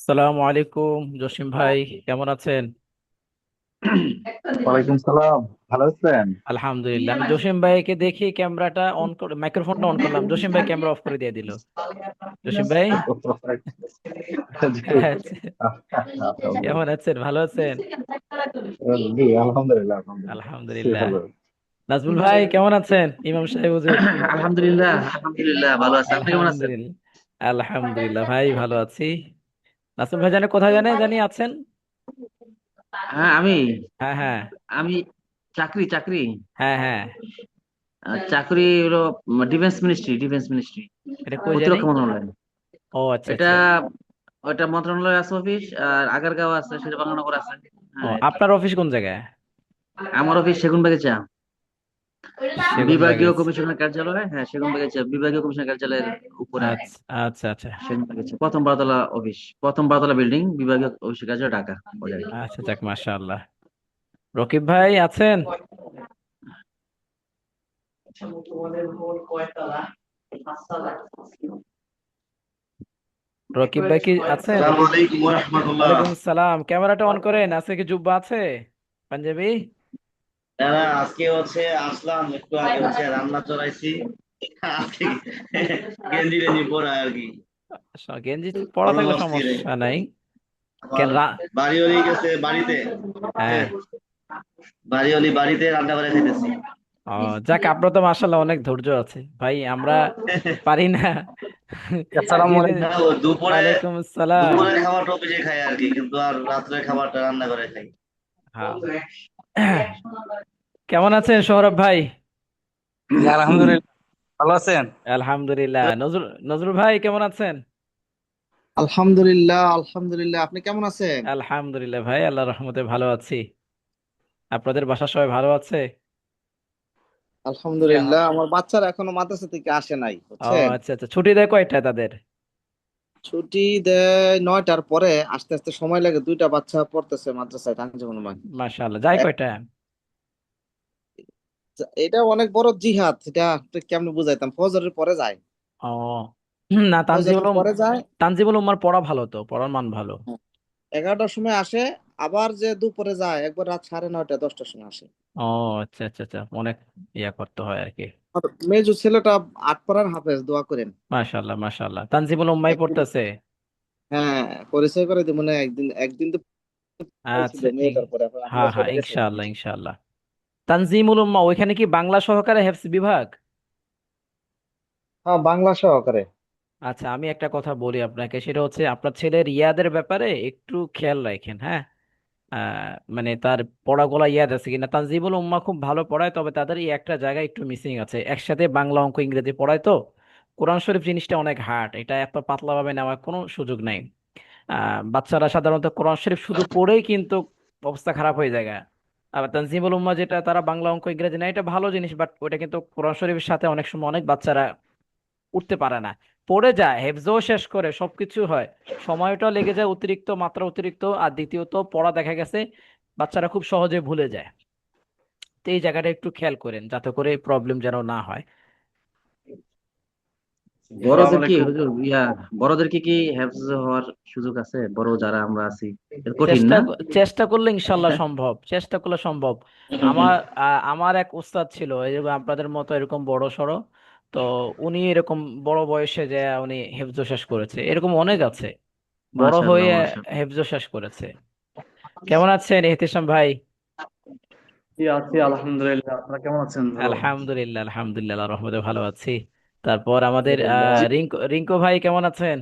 সালামু আলাইকুম জসিম ভাই, কেমন আছেন? ওয়ালাইকুম সালাম। ভালো আছেন? আলহামদুলিল্লাহ। আমি জসিম ভাইকে দেখি ক্যামেরাটা অন করে মাইক্রোফোনটা অন করলাম, জসিম ভাই ক্যামেরা অফ করে দিয়ে দিল। জসিম ভাই জি। আচ্ছা, কেমন আছেন? ভালো আছেন? জি, আলহামদুলিল্লাহ আলহামদুলিল্লাহ। জি, আলহামদুলিল্লাহ। ভালো। নাজমুল ভাই কেমন আছেন? ইমাম সাহেব হুজুর। আলহামদুলিল্লাহ আলহামদুলিল্লাহ ভালো আছে। আপনি কেমন আছেন? আলহামদুলিল্লাহ। আলহামদুলিল্লাহ ভাই, ভালো আছি। নাসুম ভাই জানে কোথায় জানে জানি আছেন? হ্যাঁ আমি হ্যাঁ হ্যাঁ। আমি চাকরি চাকরি হ্যাঁ হ্যাঁ। চাকরি হলো ডিফেন্স মিনিস্ট্রি এটা কই জানি? প্রতিরক্ষা মন্ত্রণালয়। ও আচ্ছা এটা আচ্ছা। ওটা মন্ত্রণালয় আছে অফিস, আর আগারগাঁও আছে, সেটা বাংলানগর আছে। ও, হ্যাঁ, আপনার অফিস কোন জায়গায়? আমার অফিস সেগুনবাগিচা সেগুন বিভাগীয় বাগিচ। কমিশনার কার্যালয়। হ্যাঁ, সেগুনবাগিচা বিভাগীয় কমিশনার কার্যালয়ের উপরে। আচ্ছা আচ্ছা আচ্ছা। সেগুনবাগিচা প্রথম বারতলা অফিস, প্রথম বারতলা বিল্ডিং, বিভাগীয় অফিস কার্যালয়, ঢাকা। ওই জায়গায়। আচ্ছা যাক, মাশাআল্লাহ। রকিব ভাই আছেন? রকিব ভাই কি আছেন? আসসালামু আলাইকুম ওয়া রাহমাতুল্লাহ। ওয়ালাইকুম সালাম। ক্যামেরাটা অন করেন, আজকে কি জুব্বা আছে? পাঞ্জাবি? দাদা আজকে আসলাম একটু আগে রান্না চড়াইছি। আজকে গেঞ্জি টেঞ্জি পরা আর কি। গেঞ্জি পরা গরম থাকলে অস্থির। সমস্যা নাই। আমার কেন বাড়িওয়ালি গেছে বাড়িতে। হ্যাঁ। বাড়িওয়ালি বাড়িতে রান্না করে খাইতেছি। ও, যাক, আপনার তো মাশাআল্লাহ অনেক ধৈর্য আছে ভাই, আমরা পারি না। আসসালামু দিনে। আলাইকুম। না, ও দুপুরে ওয়ালাইকুম আসসালাম। দুপুরের খাবারটা অফিসে খাই আর কি, কিন্তু আর রাত্রের খাবারটা রান্না করে খাই। হ্যাঁ। কেমন আছেন সৌরভ ভাই? জি, আলহামদুলিল্লাহ। ভালো আছেন? আলহামদুলিল্লাহ। নজরুল নজরুল ভাই কেমন আছেন? আলহামদুলিল্লাহ আলহামদুলিল্লাহ, আপনি কেমন আছেন? আলহামদুলিল্লাহ ভাই, আল্লাহর রহমতে ভালো আছি। আপনাদের বাসার সবাই ভালো আছে? আলহামদুলিল্লাহ, আমার বাচ্চারা এখনো মাদ্রাসা থেকে আসে নাই, ও বুঝছেন। আচ্ছা আচ্ছা, ছুটি দেয় কয়টায় তাদের? ছুটি দেয় 9টার পরে, আস্তে আস্তে সময় লাগে। দুইটা বাচ্চা পড়তেছে মাদ্রাসায় টাঙ্গিজ মনোময়। মাশাআল্লাহ, যায় কয়টা? এটা অনেক বড় জিহাদ, এটা তো কেমনে বুঝাইতাম, ফজরের পরে যায়। ও না, ফজরের পরে যায়। তানজিমুল উম্মার পড়া ভালো, তো পড়ার মান ভালো। 11টার সময় আসে। আবার যে দুপুরে যায় একবার রাত 9:30 10টার সময় আসে। ও আচ্ছা আচ্ছা আচ্ছা, অনেক ইয়া করতে হয় আর কি। আর মেজো ছেলেটা 8 পারার হাফেজ, দোয়া করেন। মাশাআল্লাহ মাশাআল্লাহ, তানজিমুল উম্মাই একদিন, পড়তেছে। হ্যাঁ, পরিচয় করে দিব, মানে একদিন একদিন তো পাইছিল আচ্ছা মেয়েটার পরে, এখন আমরা হ্যাঁ হ্যাঁ, চলে গেছে। ইনশাআল্লাহ ইনশাআল্লাহ। তানজিমুল উম্মা ওইখানে কি বাংলা সহকারে হেফজ বিভাগ? হ্যাঁ, বাংলা সহকারে। আচ্ছা, আমি একটা কথা বলি আপনাকে, সেটা হচ্ছে আপনার ছেলের ইয়াদের ব্যাপারে একটু খেয়াল রাখেন, হ্যাঁ। মানে তার পড়াগুলা ইয়াদ আছে কিনা। তানজিবুল উম্মাহ খুব ভালো পড়ায়, তবে তাদের এই একটা জায়গায় একটু মিসিং আছে, একসাথে বাংলা অঙ্ক ইংরেজি পড়ায় তো। কোরআন শরীফ জিনিসটা অনেক হার্ড, এটা এত পাতলা ভাবে নেওয়ার কোনো সুযোগ নাই। বাচ্চারা সাধারণত কোরআন শরীফ শুধু পড়েই কিন্তু অবস্থা খারাপ হয়ে যায়। আবার তানজিমুল উম্মাহ যেটা তারা বাংলা অঙ্ক ইংরেজি নেয়, এটা ভালো জিনিস, বাট ওটা কিন্তু কোরআন শরীফের সাথে অনেক সময় অনেক বাচ্চারা উঠতে পারে না, পড়ে যায়, হেফজও শেষ করে, সবকিছু হয়, সময়টা লেগে যায় অতিরিক্ত, মাত্রা অতিরিক্ত। আর দ্বিতীয়ত পড়া দেখা গেছে বাচ্চারা খুব সহজে ভুলে যায়। তো এই জায়গাটা একটু খেয়াল করেন যাতে করে প্রবলেম যেন না হয়। আসসালামু বড়দের কি আলাইকুম। হুজুর, বড়দের কি হেফজ হওয়ার সুযোগ আছে? বড় যারা আমরা আছি, এটা কঠিন চেষ্টা না? চেষ্টা করলে ইনশাল্লাহ সম্ভব, চেষ্টা করলে সম্ভব। আমার আমার এক উস্তাদ ছিল এরকম আপনাদের মতো এরকম বড় সড়ো, তো উনি এরকম বড় বয়সে যে উনি হেফজ শেষ করেছে, এরকম অনেক আছে বড় মাশাআল্লাহ হয়ে মাশাআল্লাহ। হেফজ শেষ করেছে। কেমন আছেন এহতেশাম ভাই? জি, আছি আলহামদুলিল্লাহ। আপনারা কেমন আছেন ভালো? আলহামদুলিল্লাহ আলহামদুলিল্লাহ, আল্লাহর রহমতে ভালো আছি। তারপর আমাদের আলহামদুলিল্লাহ। রিঙ্কু রিঙ্কু ভাই কেমন আছেন?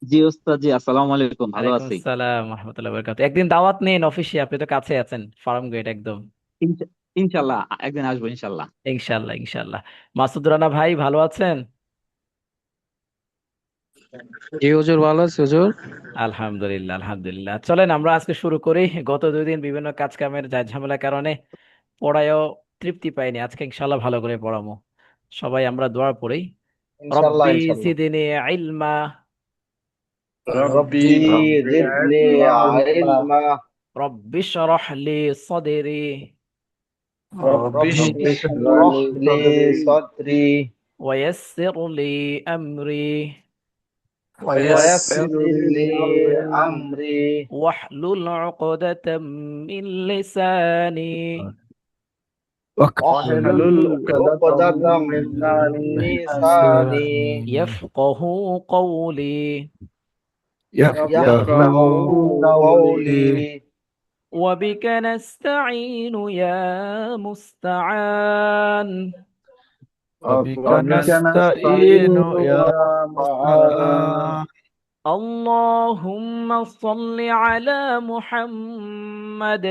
জি ওস্তাদ, জি আসসালামু আলাইকুম, ভালো ওয়ালাইকুম আছি। আসসালাম রহমতুল্লাহ বরকাতুহু। একদিন দাওয়াত নিন অফিসে, আপনি তো কাছে আছেন, ফার্ম গেট একদম। ইনশা- ইনশাল্লাহ একদিন আসবো ইনশাল্লাহ। ইনশাল্লাহ ইনশাল্লাহ। মাসুদ রানা ভাই ভালো আছেন? জি হুজুর, ভালো আছি হুজুর। আলহামদুলিল্লাহ আলহামদুলিল্লাহ। চলেন আমরা আজকে শুরু করি। গত 2 দিন বিভিন্ন কাজ কামের ঝামেলার কারণে পড়ায়ও তৃপ্তি পাইনি। আজকে ইনশাআল্লাহ ভালো করে পড়াবো। সবাই আমরা দোয়া পড়ি। ইনশাল্লাহ রব্বি ইনশাল্লাহ। জিদনি ইলমা, ربي ربي زدني زدني علما علما. রব্বি শরহ লি সদরি ربي ربي اشرح اشرح لي لي صدري صدري ويسر لي أمري ويسر ويسر لي لي أمري أمري واحلل عقدة من لساني واحلل واحلل عقدة عقدة من من لساني لساني يفقه قولي. يفقه يفقه يفقه قولي. قولي. وبك نستعين يا مستعان. وبك وبك نستعين نستعين يا يا مستعان. مستعان. اللهم صل على محمد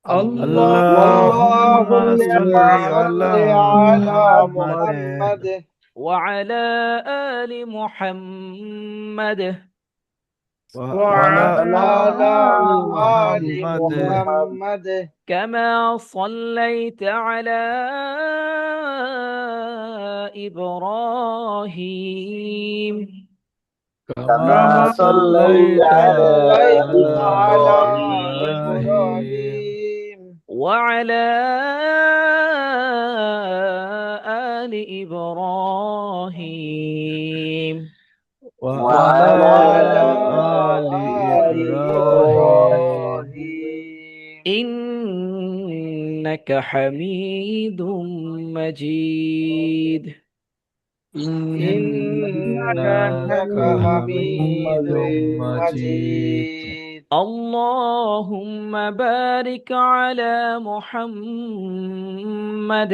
اللهم اللهم صل صل على على محمد محمد وعلى آل محمد وعلى وعلى وعلى آل آل آل محمد محمد كما صليت على إبراهيم كما كما صليت صليت على صليت على على إبراهيم إبراهيم إبراهيم وعلى آل إبراهيم وعلى وعلى وعلى آل آل آل إبراهيم إبراهيم إنك حميد مجيد. إنك إنك إنك حميد حميد حميد مجيد. مجيد. مجيد. اللهم بارك على محمد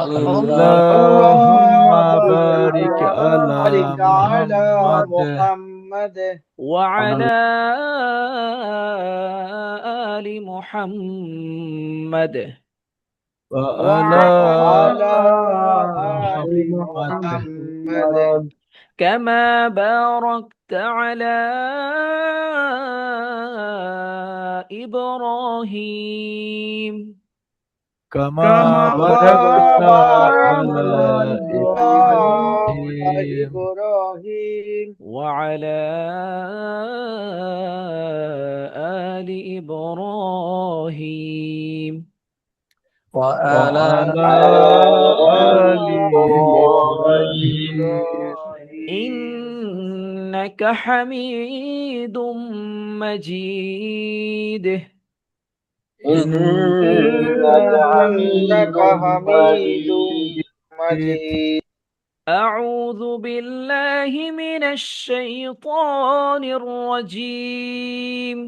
اللهم اللهم بارك بارك اللهم على على بارك على محمد محمد محمد وعلى آل محمد وعلى وعلى آل آل محمد محمد محمد كما باركت على إبراهيم كما كما كما باركت باركت على باركت على على إبراهيم إبراهيم إبراهيم وعلى آل إبراهيم وعلى وعلى وعلى آل آل آل إبراهيم إبراهيم إبراهيم إنك حميد مجيد. إنك حميد إنك حميد مجيد. مجيد. أعوذ بالله من الشيطان الرجيم.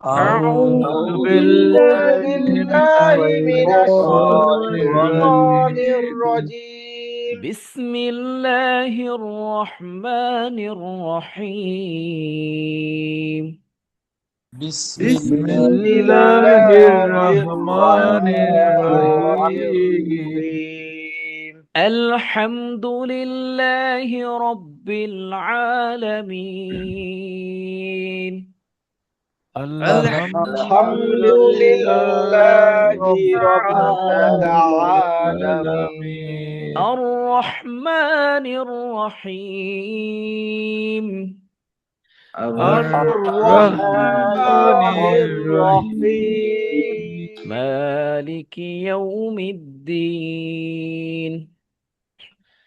أعوذ أعوذ بالله أعوذ بالله من من بالله من الشيطان الشيطان الشيطان الرجيم. الرجيم. الرجيم. بسم الله الرحمن الرحيم. بسم بسم الله بسم الله الله الرحمن الرحمن الرحيم. الرحيم. الحمد لله رب العالمين. الحمد الحمد لله لله رب رب العالمين. العالمين. الرحمن الرحيم. الرحمن الرحمن الرحيم. الرحيم. مالك يوم الدين.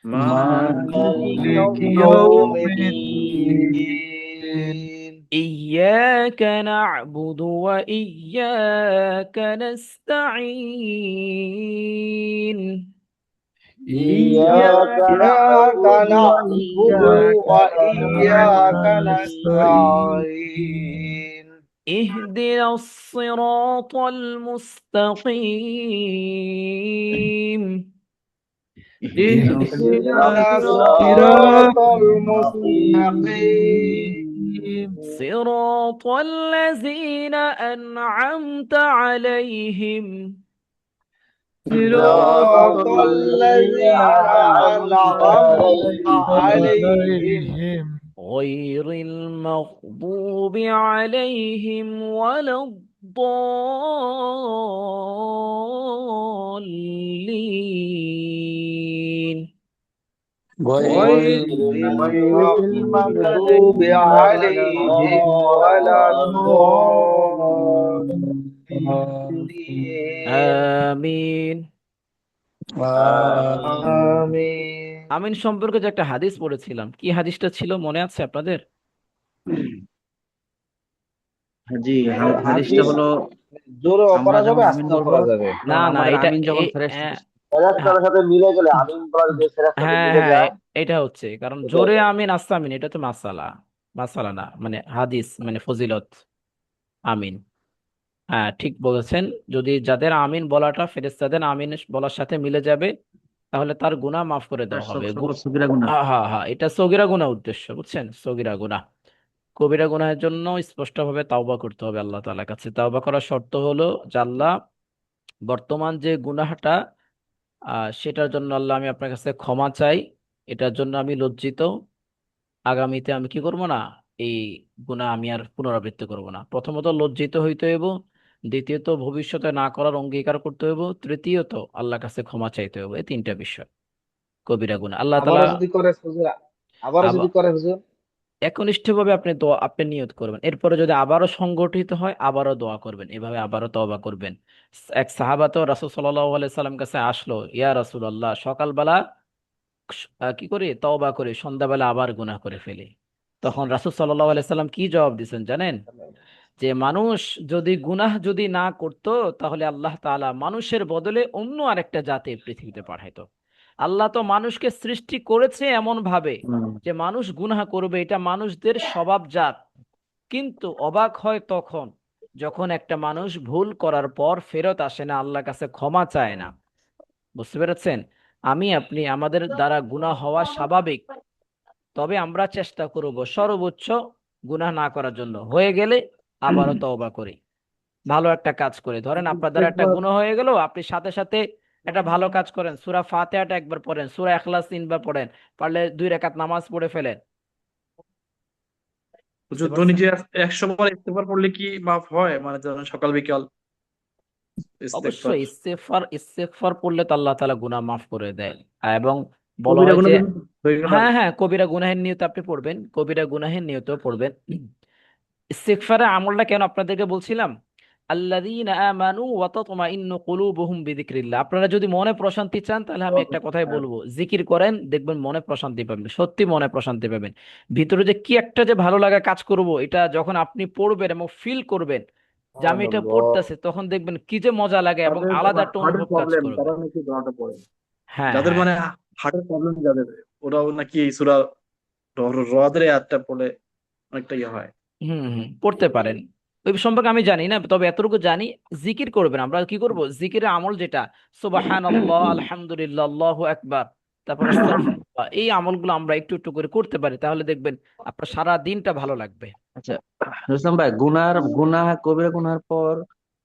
مالك مالك يوم يوم يوم الدين. الدين. الدين. إياك نعبد وإياك نستعين. إياك إياك نعبد نعبد وإياك إياك وإياك نستعين. نستعين. نستعين. اهدنا الصراط المستقيم. اهدنا اهدنا الصراط الصراط المستقيم. المستقيم. صراط الذين أنعمت عليهم صراط صراط الذين الذين أنعمت أنعمت عليهم عليهم غير المغضوب عليهم ولا الضالين غير المغضوب عليهم ولا الضالين আমিন। آمين আমিন সম্পর্কে যে একটা হাদিস পড়েছিলাম, কি হাদিসটা ছিল মনে আছে আপনাদের? জি, হাদিসটা হাদিস হলো জোরেও আমরা পড়া যাবে যেমন আমিন আস্তেও বলবো, পড়া যাবে। না তখন না, আমাদের এটা আমিন যখন এ- ফেরেশতা এ- হ্যাঁ, ফেরেশতার সাথে মিলে গেলে আমিন বলা যদি ফেরেশতার সাথে হ্যাঁ মিলে হ্যাঁ, যায় এটা হচ্ছে কারণ এটা জোরে আমিন আস্তে আমিন এটা তো মাসালা, মাসালা না মানে হাদিস মানে ফজিলত। আমিন, হ্যাঁ ঠিক বলেছেন। যদি যাদের আমিন বলাটা ফেরেশতাদের আমিন বলার সাথে মিলে যাবে তাহলে তার গুনাহ মাফ করে তার দেওয়া হবে। সকল সগীরা গুনাহ। হ্যাঁ হ্যাঁ হ্যাঁ, এটা সগীরা গুনাহ উদ্দেশ্য, বুঝছেন? সগীরা গুনাহ, কবিরা গুনাহের জন্য স্পষ্টভাবে তাওবা করতে হবে আল্লাহ তাআলার কাছে। তাওবা করার শর্ত হলো যে আল্লাহ, বর্তমান যে গুনাহটা সেটার জন্য আল্লাহ আমি আপনার কাছে ক্ষমা চাই, এটার জন্য আমি লজ্জিত। আগামীতে আমি কি করব না, এই গুনাহ আমি আর পুনরাবৃত্তি করব না। প্রথমত লজ্জিত হইতে হইব, দ্বিতীয়ত ভবিষ্যতে না করার অঙ্গীকার করতে হইব, তৃতীয়ত আল্লাহর কাছে ক্ষমা চাইতে হইব। এই তিনটা বিষয় কবিরা গুনাহ আল্লাহ তাআলা। আবারও যদি করে হুজুর, আবারও যদি করে হুজুর, একনিষ্ঠভাবে আপনি দোয়া আপনি নিয়ত করবেন, এরপরে যদি আবারও সংগঠিত হয় আবারও দোয়া করবেন, এভাবে আবারও তওবা করবেন। এক সাহাবা তো রাসূল সাল্লাল্লাহু আলাইহি সাল্লাম কাছে আসলো, ইয়া রাসূলুল্লাহ সকালবেলা কি করি তওবা করি, সন্ধ্যাবেলা আবার গুনাহ করে ফেলি। তখন রাসূল সাল্লাল্লাহু আলাইহি সাল্লাম কি জবাব দিয়েছেন জানেন? যে মানুষ যদি গুনাহ যদি না করত তাহলে আল্লাহ তাআলা মানুষের বদলে অন্য আরেকটা জাতি পৃথিবীতে পাঠাইতো। আল্লাহ তো মানুষকে সৃষ্টি করেছে এমন ভাবে যে মানুষ গুনাহ করবে, এটা মানুষদের স্বভাবজাত। কিন্তু অবাক হয় তখন যখন একটা মানুষ ভুল করার পর ফেরত আসে না, আল্লাহর কাছে ক্ষমা চায় না। বুঝতে পেরেছেন? আমি আপনি আমাদের দ্বারা গুনাহ হওয়া স্বাভাবিক, তবে আমরা চেষ্টা করব সর্বোচ্চ গুনাহ না করার জন্য। হয়ে গেলে আবারও তওবা করি, ভালো একটা কাজ করে। ধরেন আপনার দ্বারা একটা ইস্তেগফার। গুনাহ হয়ে গেল, আপনি সাথে সাথে একটা ভালো কাজ করেন, সূরা ফাতিহাটা একবার পড়েন, সূরা ইখলাস 3 বার পড়েন, পারলে 2 রাকাত নামাজ পড়ে ফেলেন। বুঝতে হুজুর পারছেন? যে 100 বার ইস্তেগফার পড়লে কি মাফ হয়, মানে ধরেন সকাল বিকাল ইস্তেগফার? অবশ্যই ইস্তেগফার পড়লে তো আল্লাহ তাআলা গুনাহ মাফ করে দেয়। এবং বলা কবিরা হয় গুনাহ যে কিন্তু হয়ে গেল আর হ্যাঁ কি। হ্যাঁ, কবিরা গুনাহের নিয়ত আপনি পড়বেন, কবিরা গুনাহের নিয়ত পড়বেন। ইস্তিগফারের আমলটা কেন আপনাদেরকে বলছিলাম, আল্লাযীনা আমানু ওয়া তাতমাইন্নু কুলুবুহুম বিযিকরিল্লাহ। আপনারা যদি মনে প্রশান্তি চান তাহলে আমি একটা কথাই বলবো, জিকির করেন, দেখবেন মনে প্রশান্তি পাবেন, সত্যি মনে প্রশান্তি পাবেন। ভিতরে যে কি একটা যে ভালো লাগা কাজ করব, এটা যখন আপনি পড়বেন এবং ফিল করবেন যে আমি এটা পড়তেছি, তখন দেখবেন কি যে মজা লাগে এবং যাদের আলাদা একটা হার্টের অনুভব কাজ প্রবলেম করবে। তারা নাকি দোয়াটা পড়ে, হ্যাঁ যাদের হ্যাঁ, মানে হার্টের প্রবলেম যাদের, ওরাও নাকি এই সূরা রদের আয়াতটা পড়লে অনেকটা ইয়ে হয়। হুম হুম, পড়তে পারেন। ওই সম্পর্কে আমি জানি না, তবে এতটুকু জানি জিকির করবেন। আমরা কি করব, জিকিরের আমল যেটা সুবহানাল্লাহ, আলহামদুলিল্লাহ, আল্লাহু আকবার, তারপর আস্তাগফিরুল্লাহ, এই আমলগুলো আমরা একটু একটু করে করতে পারি, তাহলে দেখবেন আপনার সারা দিনটা ভালো লাগবে। আচ্ছা, রুস্তম ভাই, কবিরা গুনার পর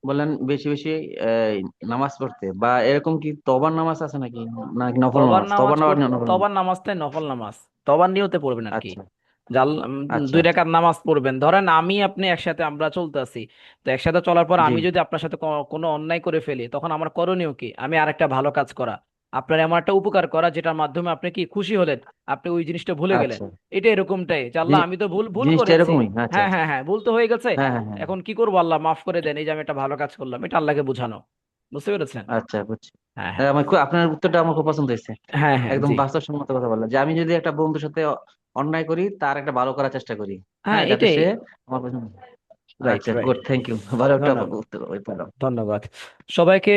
বলেন বেশি বেশি এই, নামাজ পড়তে, বা এরকম কি তওবার নামাজ আছে নাকি, নাকি নফল তবার নামাজ, নামাজ তওবার নামাজ পড়তে, নফল নামাজ? তবার নামাজটাই নফল নামাজ, তবার নিয়তে পড়বেন আর কি। আচ্ছা জাল আচ্ছা দুই আচ্ছা। রাকাত নামাজ পড়বেন। ধরেন আমি আপনি একসাথে আমরা চলতেছি, তো একসাথে চলার পর জি আমি যদি আপনার সাথে কোনো অন্যায় করে ফেলি, তখন আমার করণীয় কি, আমি আরেকটা ভালো কাজ করা, আপনার এমন একটা উপকার করা যেটার মাধ্যমে আপনি কি খুশি হলেন, আপনি ওই জিনিসটা ভুলে গেলেন। আচ্ছা। এটা এরকমটাই যে আল্লাহ জিনি- আমি তো ভুল ভুল জিনিসটা করেছি, এরকমই, আচ্ছা হ্যাঁ আচ্ছা। হ্যাঁ হ্যাঁ, ভুল তো হয়ে গেছে, হ্যাঁ হ্যাঁ হ্যাঁ। এখন কি করবো, আল্লাহ মাফ করে দেন, এই যে আমি একটা ভালো কাজ করলাম, এটা আল্লাহকে বোঝানো। বুঝতে পেরেছেন? আচ্ছা বুঝছি। হ্যাঁ হ্যাঁ আপনার উত্তরটা আমার খুব পছন্দ হয়েছে। হ্যাঁ হ্যাঁ, একদম জি বাস্তবসম্মত কথা বললেন, যে আমি যদি একটা বন্ধুর সাথে অন্যায় করি, তার একটা ভালো করার চেষ্টা করি, হ্যাঁ, হ্যাঁ, যাতে এটাই। সে আমার পছন্দ। রাইট আচ্ছা, রাইট, গুড, থ্যাংক ইউ, ভালো একটা ধন্যবাদ উত্তর ওই পেলাম। ধন্যবাদ। সবাইকে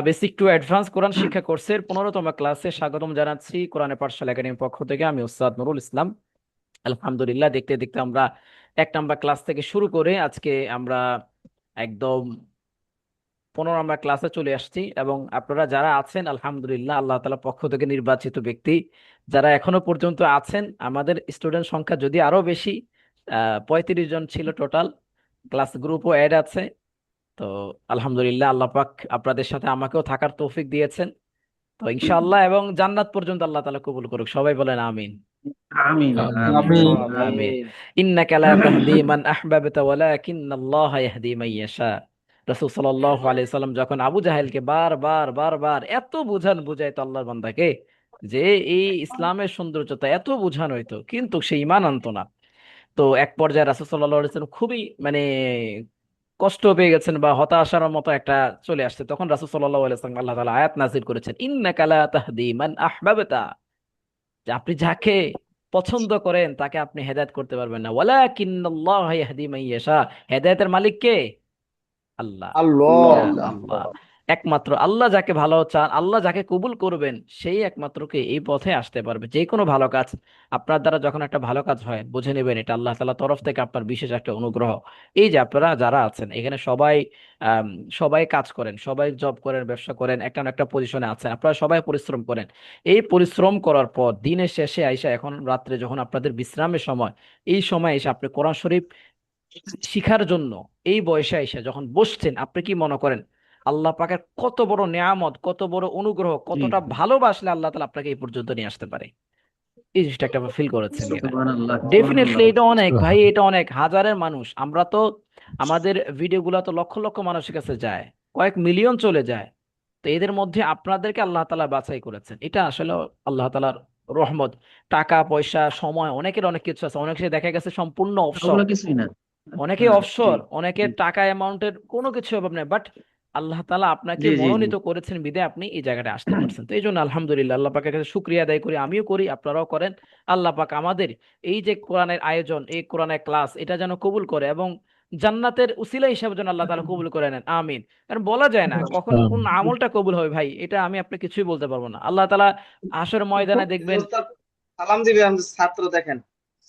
বেসিক টু অ্যাডভান্স কোরআন শিক্ষা কোর্সের 15তম ক্লাসে স্বাগতম জানাচ্ছি কোরআনের পাঠশালা একাডেমির পক্ষ থেকে। আমি ওস্তাদ নুরুল ইসলাম। আলহামদুলিল্লাহ, দেখতে দেখতে আমরা 1 নম্বর ক্লাস থেকে শুরু করে আজকে আমরা একদম 15 নম্বর ক্লাসে চলে আসছি। এবং আপনারা যারা আছেন আলহামদুলিল্লাহ, আল্লাহ তাআলা পক্ষ থেকে নির্বাচিত ব্যক্তি যারা এখনো পর্যন্ত আছেন, আমাদের স্টুডেন্ট সংখ্যা যদি আরো বেশি, 35 জন ছিল টোটাল, ক্লাস গ্রুপও অ্যাড আছে। তো আলহামদুলিল্লাহ, আল্লাহ পাক আপনাদের সাথে আমাকেও থাকার তৌফিক দিয়েছেন। তো ইনশাআল্লাহ এবং জান্নাত পর্যন্ত আল্লাহ তাআলা কবুল করুক, সবাই বলেন আমিন। আমিন আমিন। আমি আমিন। আমিন। ইন্নাকা লা তাহদি মান আহবাবতা ওয়ালাকিন্নাল্লাহা ইয়াহদি মান ইয়াশা। রাসূল সাল্লাল্লাহু আলাইহি সাল্লাম যখন আবু জাহেলকে বারবার বারবার এত বুঝাইতো আল্লাহর বান্দাকে যে এই ইসলামের সৌন্দর্যতা এত বুঝানো হইতো, কিন্তু সে ঈমান আনতো না। তো এক পর্যায়ে রাসূল সাল্লাল্লাহু আলাইহি সাল্লাম খুবই মানে কষ্ট পেয়ে গেছেন বা হতাশার মতো একটা চলে আসছে, তখন রাসূল সাল্লাল্লাহু আলাইহি সাল্লাম আল্লাহ তাআলা আয়াত নাযিল করেছেন, ইন্নাকা লা তাহদি মান আহবাবতা, যে আপনি যাকে পছন্দ করেন তাকে আপনি হেদায়েত করতে পারবেন না, ওয়ালাকিন্নাল্লাহ ইয়াহদি মান ইয়াশা, হেদায়েতের মালিক কে? আল্লাহ। আল্লাহ। হ্যাঁ, আল্লাহ। একমাত্র আল্লাহ যাকে ভালো চান, আল্লাহ যাকে কবুল করবেন, সেই একমাত্র কে এই পথে আসতে পারবে। যে কোনো ভালো কাজ আপনার দ্বারা যখন একটা ভালো কাজ হয়, বুঝে নেবেন এটা আল্লাহ তাআলার তরফ থেকে আপনার বিশেষ একটা অনুগ্রহ। এই যে আপনারা যারা আছেন এখানে সবাই আম, সবাই কাজ করেন, সবাই জব করেন, ব্যবসা করেন, একটা না একটা পজিশনে আছেন, আপনারা সবাই পরিশ্রম করেন। এই পরিশ্রম করার পর দিনের শেষে আইসা এখন রাত্রে যখন আপনাদের বিশ্রামের সময়, এই সময় এসে আপনি কোরআন শরীফ শিখার জন্য এই বয়সে এসে যখন বসছেন, আপনি কি মনে করেন আল্লাহ পাকের কত বড় নেয়ামত, কত বড় অনুগ্রহ, জি কতটা ভালোবাসলে আল্লাহ তাআলা আপনাকে এই পর্যন্ত নিয়ে আসতে পারে? এই জিনিসটা একটা ফিল করেছেন কিনা? সুবহানাল্লাহ, ডেফিনেটলি সুবহানাল্লাহ। এটা অনেক ভাই, এটা অনেক। হাজারের মানুষ, আমরা তো আমাদের ভিডিওগুলো তো লক্ষ লক্ষ মানুষের কাছে যায়, কয়েক মিলিয়ন চলে যায়। তো এদের মধ্যে আপনাদেরকে আল্লাহ তাআলা বাছাই করেছেন, এটা আসলে আল্লাহ তাআলার রহমত। টাকা পয়সা সময় অনেকের অনেক কিছু আছে, অনেক সে দেখা গেছে সম্পূর্ণ অবসর, ওগুলো কিছুই না। অনেকে হ্যাঁ, জি অবসর, অনেকের টাকা অ্যামাউন্টের কোনো কিছু অভাব নেই, বাট আল্লাহ তাআলা আপনাকে জি জি জি। মনোনীত করেছেন বিদে আপনি এই জায়গাটা আসতে পারছেন। তো এই জন্য আলহামদুলিল্লাহ, আল্লাহ পাকের কাছে শুকরিয়া আদায় করি, আমিও করি, আপনারাও করেন। আল্লাহ পাক আমাদের এই যে কোরআনের আয়োজন, এই কোরআনের ক্লাস, এটা যেন কবুল করে এবং জান্নাতের উসিলা হিসাবে যেন আল্লাহ তাআলা কবুল করে নেন, আমিন। কারণ বলা যায় না কখন কোন আমলটা কবুল হবে ভাই, এটা আমি আপনি কিছুই বলতে পারবো না। আল্লাহ তাআলা হাসরের ময়দানে দেখবেন। সালাম দিবে আমাদের ছাত্র দেখেন।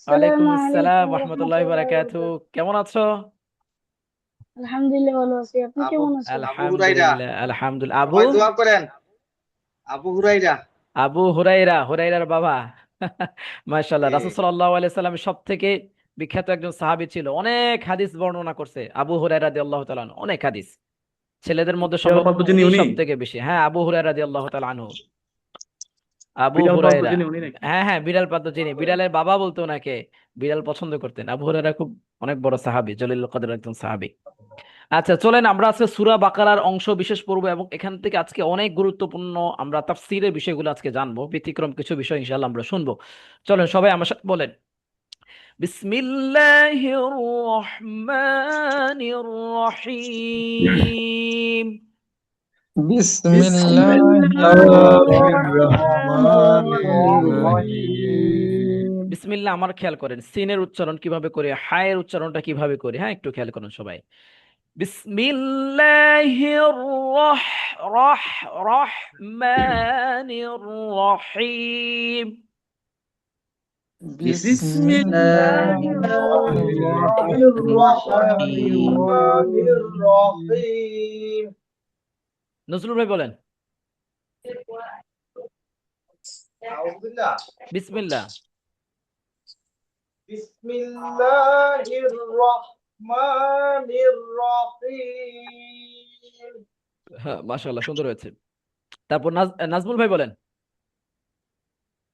ওয়ালাইকুম আসসালামু আসসালাম আলাইকুম রহমতুল্লাহি ওয়া রহমতুল্লাহি ওয়া বারাকাতুহু। বারাকাতুহু। কেমন আছো? আলহামদুলিল্লাহ ভালো আছি, আপনি আবু কেমন আছেন? আবু হুরাইরা, আলহামদুলিল্লাহ আলহামদুলিল্লাহ। আবু সবাই দোয়া করেন। আবু হুরাইরা। আবু হুরাইরা, হুরাইরার বাবা। মাশাআল্লাহ, জি। রাসূল সাল্লাল্লাহু আলাইহি সাল্লামের সব থেকে বিখ্যাত একজন সাহাবী ছিল, অনেক হাদিস বর্ণনা করছে আবু হুরায়রা রাদিয়াল্লাহু তাআলা আনহু, অনেক হাদিস। ছেলেদের মধ্যে বিড়াল সম্ভবত পালতু যিনি উনি উনি, সব থেকে বেশি। হ্যাঁ, আবু হুরায়রা রাদিয়াল্লাহু তাআলা আনহু, আবু বিড়াল পালতু হুরায়রা। যিনি উনি নাকি? হ্যাঁ হ্যাঁ, বিড়াল পালতো চিনি, বিড়ালের বাবা বলতো ওনাকে, বিড়াল পছন্দ করতেন। আবু হুরায়রা খুব অনেক বড় সাহাবী, জলিলুল কদর একজন সাহাবী। আচ্ছা চলেন, আমরা আজকে সূরা বাকারার অংশ বিশেষ পড়বো এবং এখান থেকে আজকে অনেক গুরুত্বপূর্ণ আমরা তাফসীরের বিষয়গুলো আজকে জানবো, ব্যতিক্রম কিছু বিষয় ইনশাআল্লাহ আমরা শুনবো। চলেন সবাই আমার সাথে বলেন, বিসমিল্লাহির রহমানির রহিম। بسم الله الرحمن الرحيم বিসমিল্লাহ আমার খেয়াল করেন সিনের উচ্চারণ কিভাবে করে, হায়ের উচ্চারণটা কিভাবে করে, হ্যাঁ একটু খেয়াল করুন সবাই। বিসমিল্লাহির রহ রহ রহমানির রহিম। بسم الله বিসমিল্লাহির রহমানির الرحمن রহিম। নজরুল ভাই বলেন আউযুবিল্লাহ। বিসমিল্লাহ। বিসমিল্লাহির রহমানির রহিম। হ্যাঁ মাশাআল্লাহ, সুন্দর হয়েছে। তারপর নাজমুল ভাই বলেন।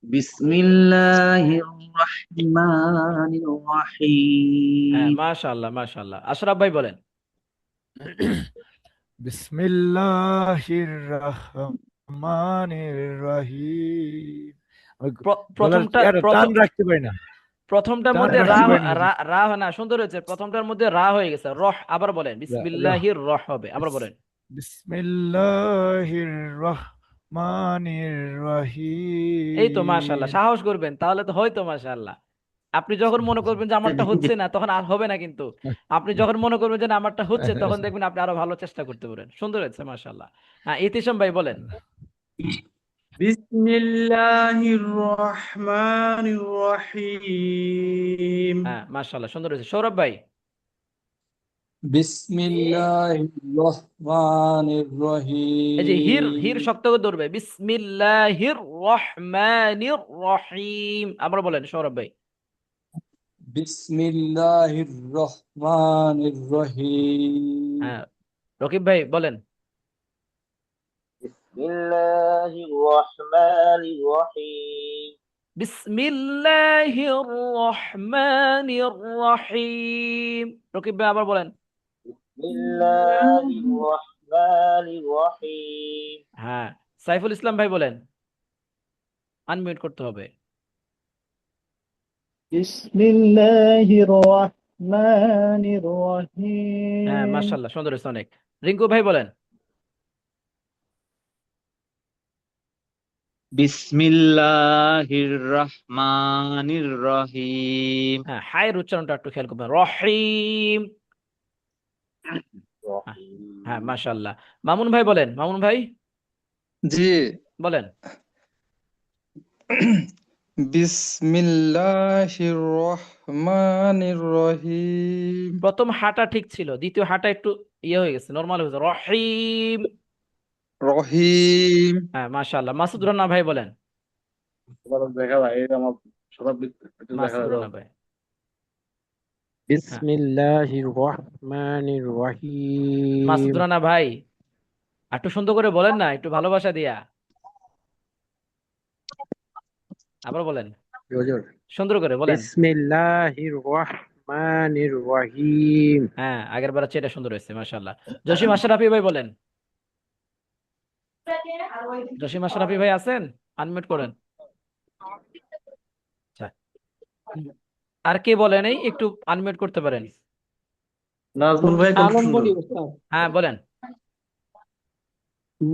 বিসমিল্লাহির রহমানির হ্যাঁ রহিম। মাশাআল্লাহ মাশাআল্লাহ। আশরাফ ভাই বলেন। بسم الله الرحمن الرحيم আমি গলার প্রথমটা টান রাখতে পারি না, প্রথমটার টান মধ্যে রা রাখতে পারি না। রা রা হয় না, সুন্দর হয়েছে। প্রথমটার মধ্যে রা হয়ে গেছে, রহ আবার বলেন, বিসমিল্লাহির রহ হবে, আবার বলেন। বিসমিল্লাহির রহমানির এই তো মাশাআল্লাহ, রহিম। সাহস করবেন তাহলে তো হয়তো মাশাআল্লাহ। আপনি যখন মনে করবেন যে আমারটা হচ্ছে না তখন আর হবে না, কিন্তু আপনি যখন মনে করবেন যে না আমারটা হচ্ছে তখন দেখবেন আপনি আরো ভালো চেষ্টা করতে পারেন। সুন্দর হয়েছে মাশাআল্লাহ। হ্যাঁ ইতিশাম ভাই বলেন। বিসমিল্লাহির রহমানির রহিম। হ্যাঁ মাশাআল্লাহ, সুন্দর হয়েছে। সৌরভ ভাই। বিসমিল্লাহির রহমানির এই যে হির রহিম। হির শক্ত করে ধরবে, বিসমিল্লাহির রহমানির রহিম, আবার বলেন সৌরভ ভাই। বিসমিল্লাহির রহমানির রহিম। হ্যাঁ রকিব ভাই বলেন। বিসমিল্লাহির রহমানির রহিম। বিসমিল্লাহির রহমানির রহিম। রকিব ভাই আবার বলেন। الله الرحمن الرحيم হ্যাঁ, সাইফুল ইসলাম ভাই বলেন, আনমিউট করতে হবে। بسم الله الرحمن হ্যাঁ, الرحيم মাশাআল্লাহ, সুন্দর হয়েছে অনেক। রিঙ্কু ভাই বলেন। বিসমিল্লাহির রহমানির রহিম। হ্যাঁ, হায়ের উচ্চারণটা একটু খেয়াল করবেন, রহিম। হ্যাঁ, হ্যাঁ, মাশাআল্লাহ। মামুন ভাই বলেন, মামুন ভাই জি। বলেন। বিসমিল্লাহির রহমানির রহিম। প্রথম হাঁটা ঠিক ছিল, দ্বিতীয় হাঁটা একটু ইয়ে হয়ে গেছে, নরমাল হয়ে গেছে, রহিম। রহিম। হ্যাঁ, মাশাআল্লাহ। মাসুদ রানা ভাই বলেন। দেখা যায় এই আমার শতাব্দী একটু দেখা মাসুদ যায় রানা ভাই। হ্যাঁ, বিসমিল্লাহির রহমানির মাসুদ রহিম রানা ভাই একটু সুন্দর করে বলেন না, একটু ভালোবাসা দিয়া আবার বলেন, হুজুর সুন্দর করে বলেন। বিসমিল্লাহির রহমানির রহিম হ্যাঁ, আগের বার চেয়ে এটা সুন্দর হয়েছে, মাশাআল্লাহ। জসিম আশরাফি ভাই বলেন। জসিম আশরাফি ভাই আছেন? আনমিউট করেন। আচ্ছা, আর কে বলেন, এই একটু আনমিউট করতে পারেন। নাজমুল ভাই কণ্ঠ সুন্দর। হ্যাঁ, বলেন।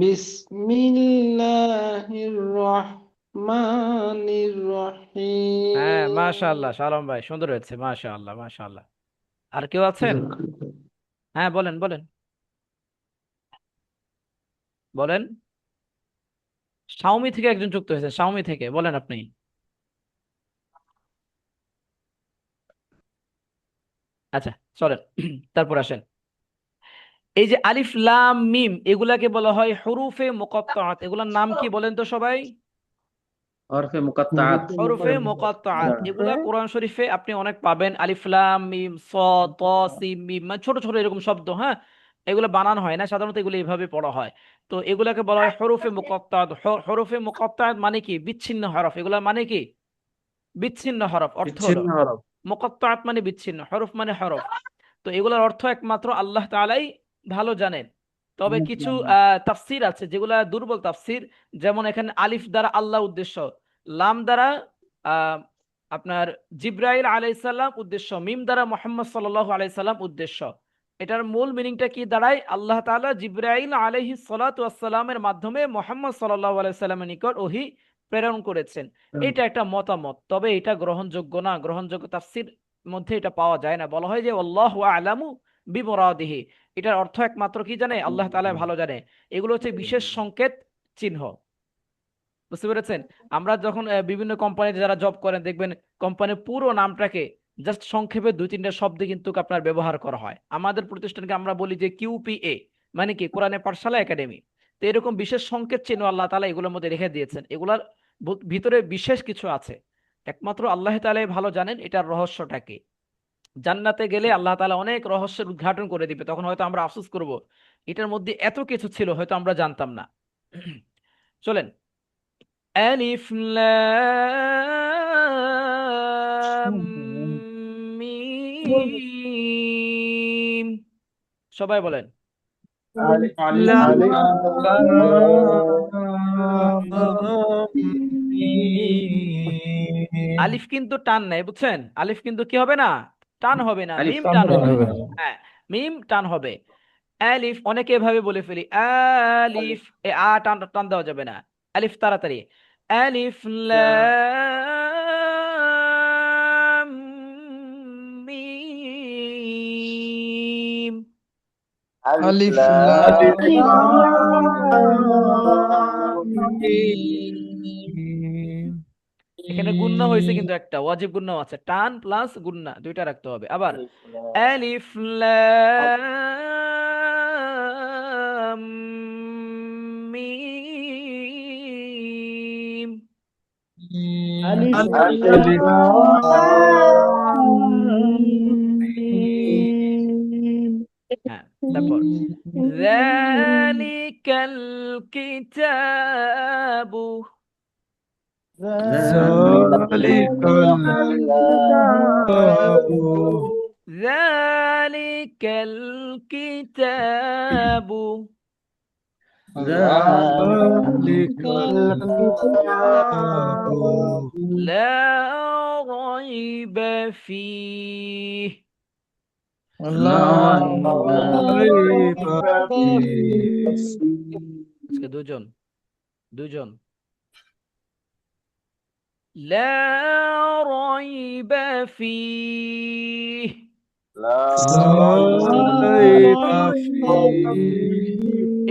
বিসমিল্লাহির রহমানির হ্যাঁ, রহিম মাশাআল্লাহ, শালম ভাই সুন্দর হয়েছে, মাশাআল্লাহ, মাশাআল্লাহ। আর কেউ আছেন? হ্যাঁ, বলেন বলেন বলেন। শাওমি থেকে একজন যুক্ত হয়েছে, শাওমি থেকে বলেন আপনি। আচ্ছা, চলেন তারপর আসেন। এই যে আলিফ লাম মিম, এগুলাকে বলা হয় হুরুফে মুকাত্তাআত। এগুলার নাম কি বলেন তো সবাই? হরফে মুকাত্তাআত। হরফে মুকাত্তাআত। এগুলা কোরআন শরীফে আপনি অনেক পাবেন, আলিফ লাম মিম সাদ ত সিম মিম, মানে ছোট ছোট এরকম শব্দ। হ্যাঁ, এগুলো বানান হয় না সাধারণত, এগুলো এইভাবে পড়া হয়। তো এগুলাকে বলা হয় হরফে মুকাত্তাআত। হরফে মুকাত্তাআত মানে কি? বিচ্ছিন্ন হরফ। এগুলা মানে কি? বিচ্ছিন্ন হরফ। অর্থ হলো বিচ্ছিন্ন হরফ। মুকাত্তাআত মানে বিচ্ছিন্ন, হরফ মানে হরফ। তো এগুলোর অর্থ একমাত্র আল্লাহ তাআলাই ভালো জানেন। তবে কিছু তাফসির আছে যেগুলা দুর্বল তাফসির। যেমন এখানে আলিফ দ্বারা আল্লাহ উদ্দেশ্য, লাম দ্বারা আহ, আপনার জিব্রাইল আলাইহিস সালাম উদ্দেশ্য, মিম দ্বারা মুহাম্মদ সাল্লাল্লাহু আলাইহি সাল্লাম উদ্দেশ্য। এটার মূল মিনিংটা কি দাঁড়ায়? আল্লাহ তাআলা জিব্রাইল আলাইহিস সালাতু ওয়াস সালামের মাধ্যমে মুহাম্মদ সাল্লাল্লাহু আলাইহি সাল্লামের নিকট ওহী প্রেরণ করেছেন। এটা একটা মতামত, তবে এটা গ্রহণযোগ্য না, গ্রহণযোগ্য তাফসির মধ্যে এটা পাওয়া যায় না। বলা হয় যে আল্লাহু আ'লামু বিমুরাদিহি, এটার অর্থ একমাত্র কি জানে? আল্লাহ তাআলা ভালো জানে। এগুলো হচ্ছে বিশেষ সংকেত, চিহ্ন। বুঝতে পেরেছেন? আমরা যখন বিভিন্ন কোম্পানিতে যারা জব করেন দেখবেন, কোম্পানির পুরো নামটাকে জাস্ট সংক্ষেপে দুই তিনটা শব্দ কিন্তু আপনার ব্যবহার করা হয়। আমাদের প্রতিষ্ঠানকে আমরা বলি যে কিউপিএ, মানে কি কোরআনের পাঠশালা একাডেমি। তো এরকম বিশেষ সংকেত চিহ্ন আল্লাহ তাআলা এগুলোর মধ্যে রেখে দিয়েছেন। এগুলার ভিতরে বিশেষ কিছু আছে, একমাত্র আল্লাহ তাআলাই ভালো জানেন এটার রহস্যটা কি। জান্নাতে গেলে আল্লাহ তাআলা অনেক রহস্যের উদ্ঘাটন করে দিবে, তখন হয়তো আমরা আফসোস করব এটার মধ্যে এত কিছু ছিল, হয়তো আমরা জানতাম না। চলেন, আলিফ লাম মিম, সবাই বলেন। আলিফ লাম মিম আলিফ কিন্তু টান নাই, বুঝছেন? আলিফ কিন্তু কি হবে না? টান হবে না, আলিফ মিম টান টান হবে হবে। না। হ্যাঁ, মিম টান হবে। আলিফ অনেকে এভাবে বলে ফেলি, আলিফ, এ আ টান টান দেওয়া যাবে না। আলিফ তাড়াতাড়ি, আলিফ লাম মিম। আলিফ আলিফ লাম মিম এখানে গুণনা হয়েছে কিন্তু, একটা ওয়াজিব গুণনাও আছে, টান প্লাস গুণনা দুইটা রাখতে হবে। আবার আলিফ আলিফ লাম মিম। আলিফ আলিফ হ্যাঁ, তারপর যালিকাল কিতাবু। যালিকাল কিতাবু ذلك الكتاب ذلك الكتاب لا ريب فيه لا ريب فيه আজকে দুজন দুজন لا ريب فيه لا ريب فيه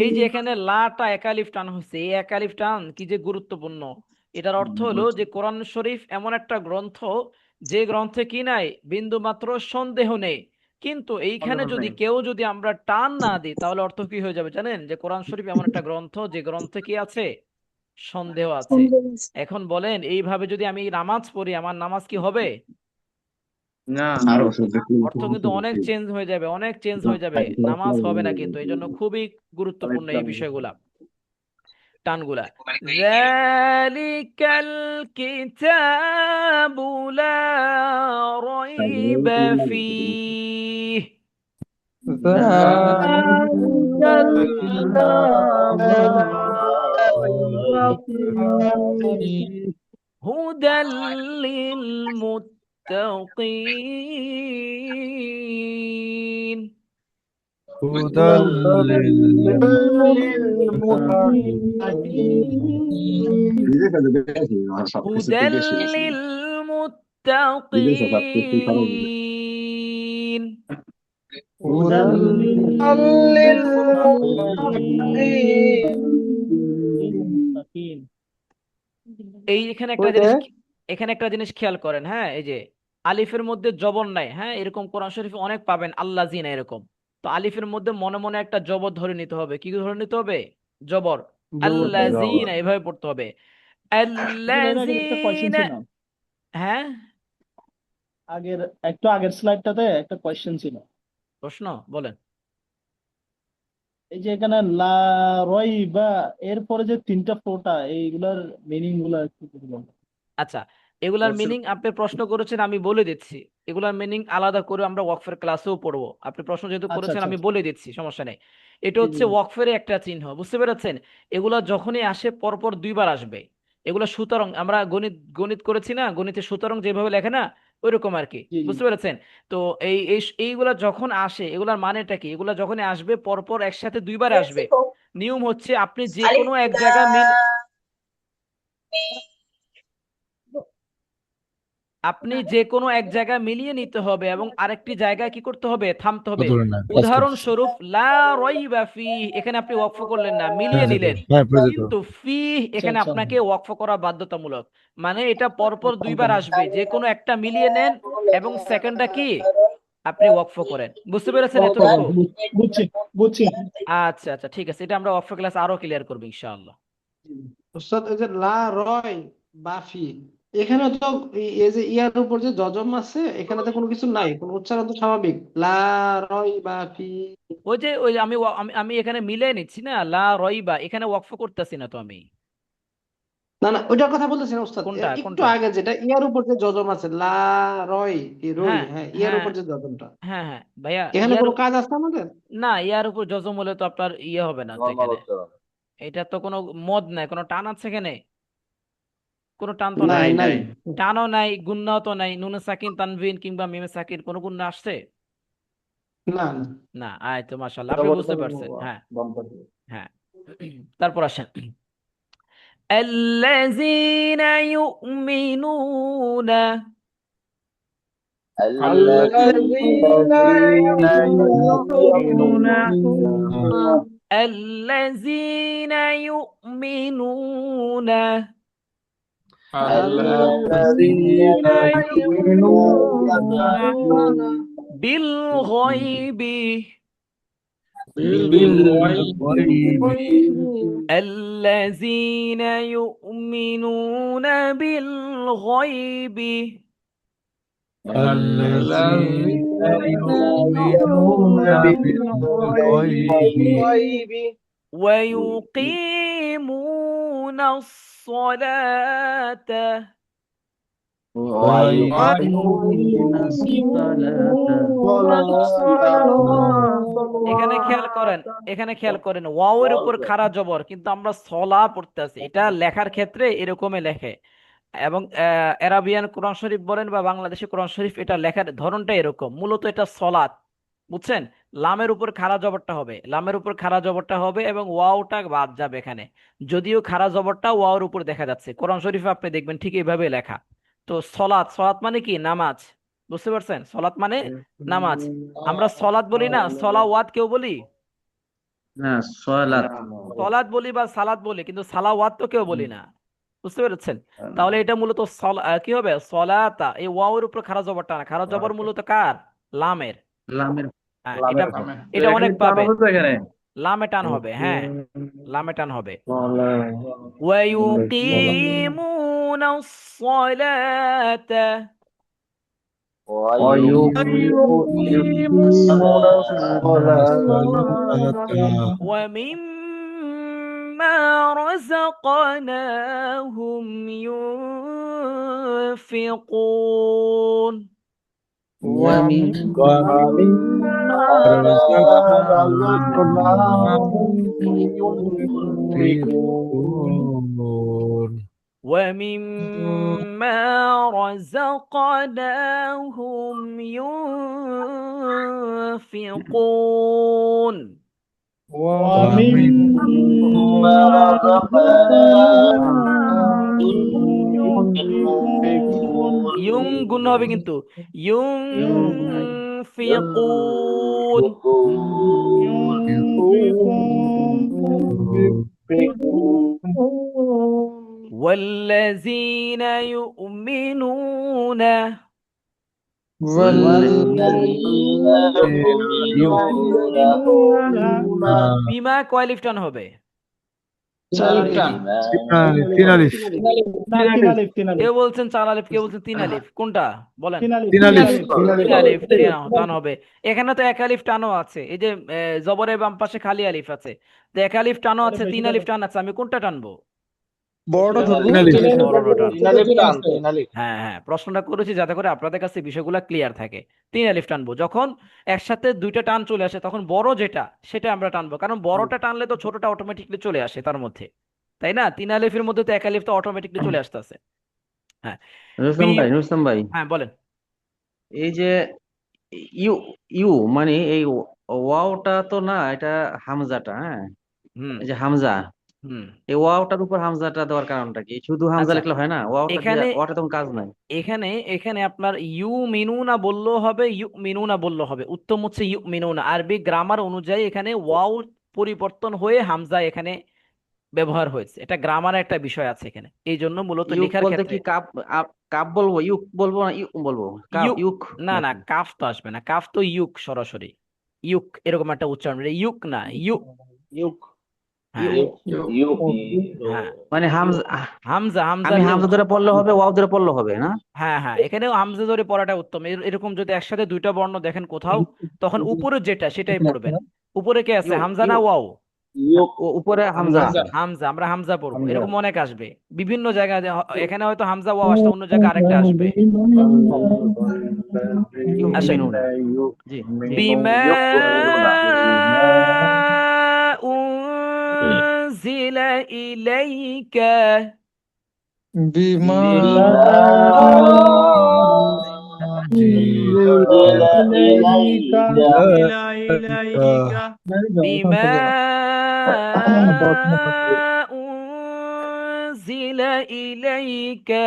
এই যে এখানে লাটা একালিফ টান হচ্ছে, এই একালিফ টান কি যে গুরুত্বপূর্ণ। এটার অর্থ হলো যে কোরআন শরীফ এমন একটা গ্রন্থ যে গ্রন্থে কি নাই বিন্দু মাত্র সন্দেহ নেই। কিন্তু এইখানে যদি কেউ যদি আমরা টান না দিই তাহলে অর্থ কি হয়ে যাবে জানেন, যে কোরআন শরীফ এমন একটা গ্রন্থ যে গ্রন্থে কি আছে, সন্দেহ আছে। এখন বলেন এইভাবে যদি আমি নামাজ পড়ি আমার নামাজ কি হবে? না। অর্থ কিন্তু অনেক চেঞ্জ হয়ে যাবে, অনেক চেঞ্জ হয়ে যাবে, নামাজ হবে না। কিন্তু এই জন্য খুবই গুরুত্বপূর্ণ এই বিষয়গুলা, টানগুলা। যালিকাল কিতাবু লা রাইবা ফীহ ذلك الكتاب لا ريب فيه হুদাল লিলমুত্তাকিন। هدى হুদাল লিলমুত্তাকিন। هدى এই এখানে একটা জিনিস খেয়াল করেন, হ্যাঁ, এই যে আলিফের মধ্যে জবর নাই, হ্যাঁ, এরকম কোরআন শরীফে অনেক পাবেন, আল্লাহ জিনা এরকম। তো আলিফের মধ্যে মনে মনে একটা জবর ধরে নিতে হবে। কি ধরে নিতে হবে? জবর। আল্লাহ জিনা এভাবে পড়তে হবে, আল্লাহ একটা কোয়েশ্চেন জিনা। ছিল, হ্যাঁ, আগের স্লাইডটাতে একটা কোয়েশ্চেন ছিল। প্রশ্ন বলেন। এই যে এখানে লা রয়বা এরপরে যে তিনটা ফোঁটা এইগুলার মিনিং গুলা একটু যদি বলেন। আচ্ছা, এগুলার মিনিং আপনি প্রশ্ন করেছেন, আমি বলে দিচ্ছি। এগুলার মিনিং আলাদা করে আমরা ওয়াকফের ক্লাসেও পড়বো। আপনি প্রশ্ন যেহেতু আচ্ছা করেছেন আচ্ছা আমি আচ্ছা। বলে দিচ্ছি, সমস্যা নেই। এটা জি জি হচ্ছে জি। ওয়াকফের একটা চিহ্ন, বুঝতে পেরেছেন? এগুলা যখনই আসে পরপর দুইবার আসবে। এগুলা সুতরাং আমরা গণিত গণিত করেছি না, গণিতে সুতরাং যেভাবে লেখে না, ওইরকম আর কি, জি জি। বুঝতে পেরেছেন? তো এইগুলা যখন আসে এগুলার মানেটা কি, এগুলা যখনই আসবে পরপর একসাথে দুইবার আসবে। নিয়ম হচ্ছে আপনি যে কোনো এক জায়গায় আপনি যে কোনো এক জায়গায় মিলিয়ে নিতে হবে এবং আরেকটি জায়গায় কি করতে হবে, থামতে হবে। উদাহরণস্বরূপ লা রাইবা ফিহ, এখানে আপনি ওয়াকফ করলেন না, মিলিয়ে নিলেন। কিন্তু ফিহ আচ্ছা এখানে আচ্ছা। আপনাকে ওয়াকফ করা বাধ্যতামূলক। মানে এটা পরপর দুইবার আসবে, যে কোনো একটা মিলিয়ে নেন এবং সেকেন্ডটা কি আপনি ওয়াকফ করেন। বুঝতে পেরেছেন ওকে, এতটুকু? বুঝছি বুঝছি। আচ্ছা আচ্ছা, ঠিক আছে, এটা আমরা ওয়াকফ ক্লাস আরো ক্লিয়ার করবো ইনশাআল্লাহ। উস্তাদ এই যে লা রয় বাফি এখানে তো এই যে ইয়ার উপর যে জজম আছে এখানে তো কোনো কিছু নাই, কোনো উচ্চারণ তো স্বাভাবিক লা রয় বাফি। ওই যে আমি এখানে মিলিয়ে নিচ্ছি না, লা রইবা, এখানে ওয়াকফ করতেছি না তো আমি। না না ওইটার কথা বলতেছি না উস্তাদ, কোনটা একটু কোনটা? আগে যেটা ইয়ার উপর যে জজম আছে লা রয় কি রই, হ্যাঁ হ্যাঁ ইয়ার হ্যাঁ উপর যে জজমটা হ্যাঁ হ্যাঁ ভাইয়া, এখানে ইয়ার কোনো কাজ আছে আমাদের? না, ইয়ার উপর জজম হলে তো আপনার ইয়ে হবে না তো এখানে। এটা তো কোনো মদ নাই, কোনো টান আছে এখানে? কোনো টান তো নাই। নাই নাই। টানও নাই, গুন্নাও তো নাই, নুনে সাকিন তানভিন কিংবা মিমে সাকিন কোনো গুন্না আসছে? না না। না। আয় তো মাশাআল্লাহ, আপনি বুঝতে পারছেন। হ্যাঁ হ্যাঁ। তারপর আসেন, الذين يؤمنون الذين يؤمنون الذين يؤمنون الذين يؤمنون بالغيب الذين يؤمنون بالغيب الذين يؤمنون بالغيب ويقيمون الصلاة ويقيمون এখানে খেয়াল করেন, এখানে খেয়াল করেন ওয়াওয়ের উপর খাড়া জবর, কিন্তু আমরা সলা পড়তে আছি। এটা লেখার ক্ষেত্রে এরকমই লেখে, এবং আরাবিয়ান কোরআন শরীফ বলেন বা বাংলাদেশি কোরআন শরীফ, এটা লেখার ধরনটা এরকম। মূলত এটা সলাত, বুঝছেন? লামের উপর খাড়া জবরটা হবে, লামের উপর খাড়া জবরটা হবে এবং ওয়াওটা বাদ যাবে এখানে। যদিও খাড়া জবরটা ওয়াওর উপর দেখা যাচ্ছে, কোরআন শরীফে আপনি দেখবেন ঠিক এইভাবে লেখা। তো সলাত, সলাত মানে কি? নামাজ। বুঝতে পারছেন? সলাত মানে নামাজ। আমরা সলাত বলি না, সলাওয়াত কেউ বলি? হ্যাঁ, সলাত। সলাত বলি বা সালাত বলি, কিন্তু সালাওয়াত তো কেউ বলি না। বুঝতে পেরেছেন? তাহলে এটা মূলত কি হবে? সলাতা, এই ওয়াওয়ের উপর খাড়া জবরটা না, খাড়া জবর মূলত কার? লামের। লামের হ্যাঁ, এটা লামের। তো এটা এখানে অনেক টান পাবেন। হবে তো এখানে। লামে টান হবে, হ্যাঁ, লামে টান হবে। ويقيمون ويقيمون الصلاة ويقيمون الصلاة ومما رزقناهم ينفقون ومما رزقناهم ينفقون ومما رزقناهم ينفقون ومما رزقناهم ينفقون ইউং গুণ হবে কিন্তু, ইউনফিকুন। والذين يؤمنون বিমা কয় লিফ টান হবে? তিন আলিফ তিন আলিফ কেউ বলছেন 4 আলিফ, কেউ বলছেন 3 আলিফ, কোনটা বলেন? তিন আলিফ তিন আলিফ 3 আলিফ টান হবে। এখানে তো 1 আলিফ টানও আছে, এই যে জবরের বাম পাশে খালি আলিফ আছে, তো 1 আলিফ টানও আছে, 3 আলিফ টান আছে। আমি কোনটা টানবো? বড়টা ধরবো। তিন আলিফ বড়টা টানবো। তিন আলিফ। হ্যাঁ হ্যাঁ, প্রশ্নটা করেছি যাতে করে আপনাদের কাছে বিষয়গুলো ক্লিয়ার থাকে। 3 আলিফ টানবো। যখন একসাথে দুইটা টান চলে আসে তখন বড় যেটা সেটা আমরা টানবো, কারণ বড়টা টানলে তো ছোটটা অটোমেটিকলি চলে আসে তার মধ্যে, তাই না? 3 আলিফের মধ্যে তো 1 আলিফ তো অটোমেটিকলি চলে আসতেছে। হ্যাঁ, রুস্তম ভাই, হ্যাঁ বলেন। এই যে ইউ ইউ মানে এই ওয়াওটা তো না, এটা হামজাটা। হ্যাঁ, হুম এই যে হামজা, হুম এই ওয়াওটার উপর হামজাটা দেওয়ার কারণটা কি? শুধু হামজা আচ্ছা, লিখলে হয় না? ওয়াওটা দিয়ে এখানে ওয়াটা তেমন কাজ নাই। এখানে এখানে আপনার ইউ মিনুনা বললেও হবে, ইউ মিনুনা বললেও হবে। উত্তম হচ্ছে ইউ মিনুনা। আরবি গ্রামার অনুযায়ী এখানে ওয়াও পরিবর্তন হয়ে হামজা এখানে ব্যবহার হয়েছে, এটা গ্রামার একটা বিষয় আছে এখানে, এই জন্য মূলত ইউক লেখার বলতে ক্ষেত্রে কি কাপ কাপ বলবো, ইউক বলবো না ইউক বলবো? কাপ ইউক, ইউক না না, নাকি? কাফ তো আসবে না, কাফ তো ইউক সরাসরি। ইউক এরকম একটা উচ্চারণ, এটা ইউক না, ইউ। ইউক। হ্যাঁ হ্যাঁ, মানে হামজা, হামজা, হামজা আমি ইউক। হামজা ধরে পড়লে হবে, ওয়াও ধরে পড়লে হবে না? হ্যাঁ হ্যাঁ, এখানেও হামজা ধরে পড়াটা উত্তম। এরকম যদি একসাথে দুইটা বর্ণ দেখেন কোথাও, তখন উপরে যেটা সেটাই পড়বেন। উপরে কে আছে, ইউ হামজা ইউ না ওয়াও? উপরে হামজা আছে। হামজা, আমরা হামজা পড়বো, এরকম অনেক আসবে বিভিন্ন জায়গায়। এখানে হয়তো হামজা ওয়াও আসলে অন্য জায়গায় আরেকটা আসবে। আসেন। ইউমিনুন। জি জি। বিমা উনজিলা ইলাইকা বিমা বিমা উনজিলা ইলাইকা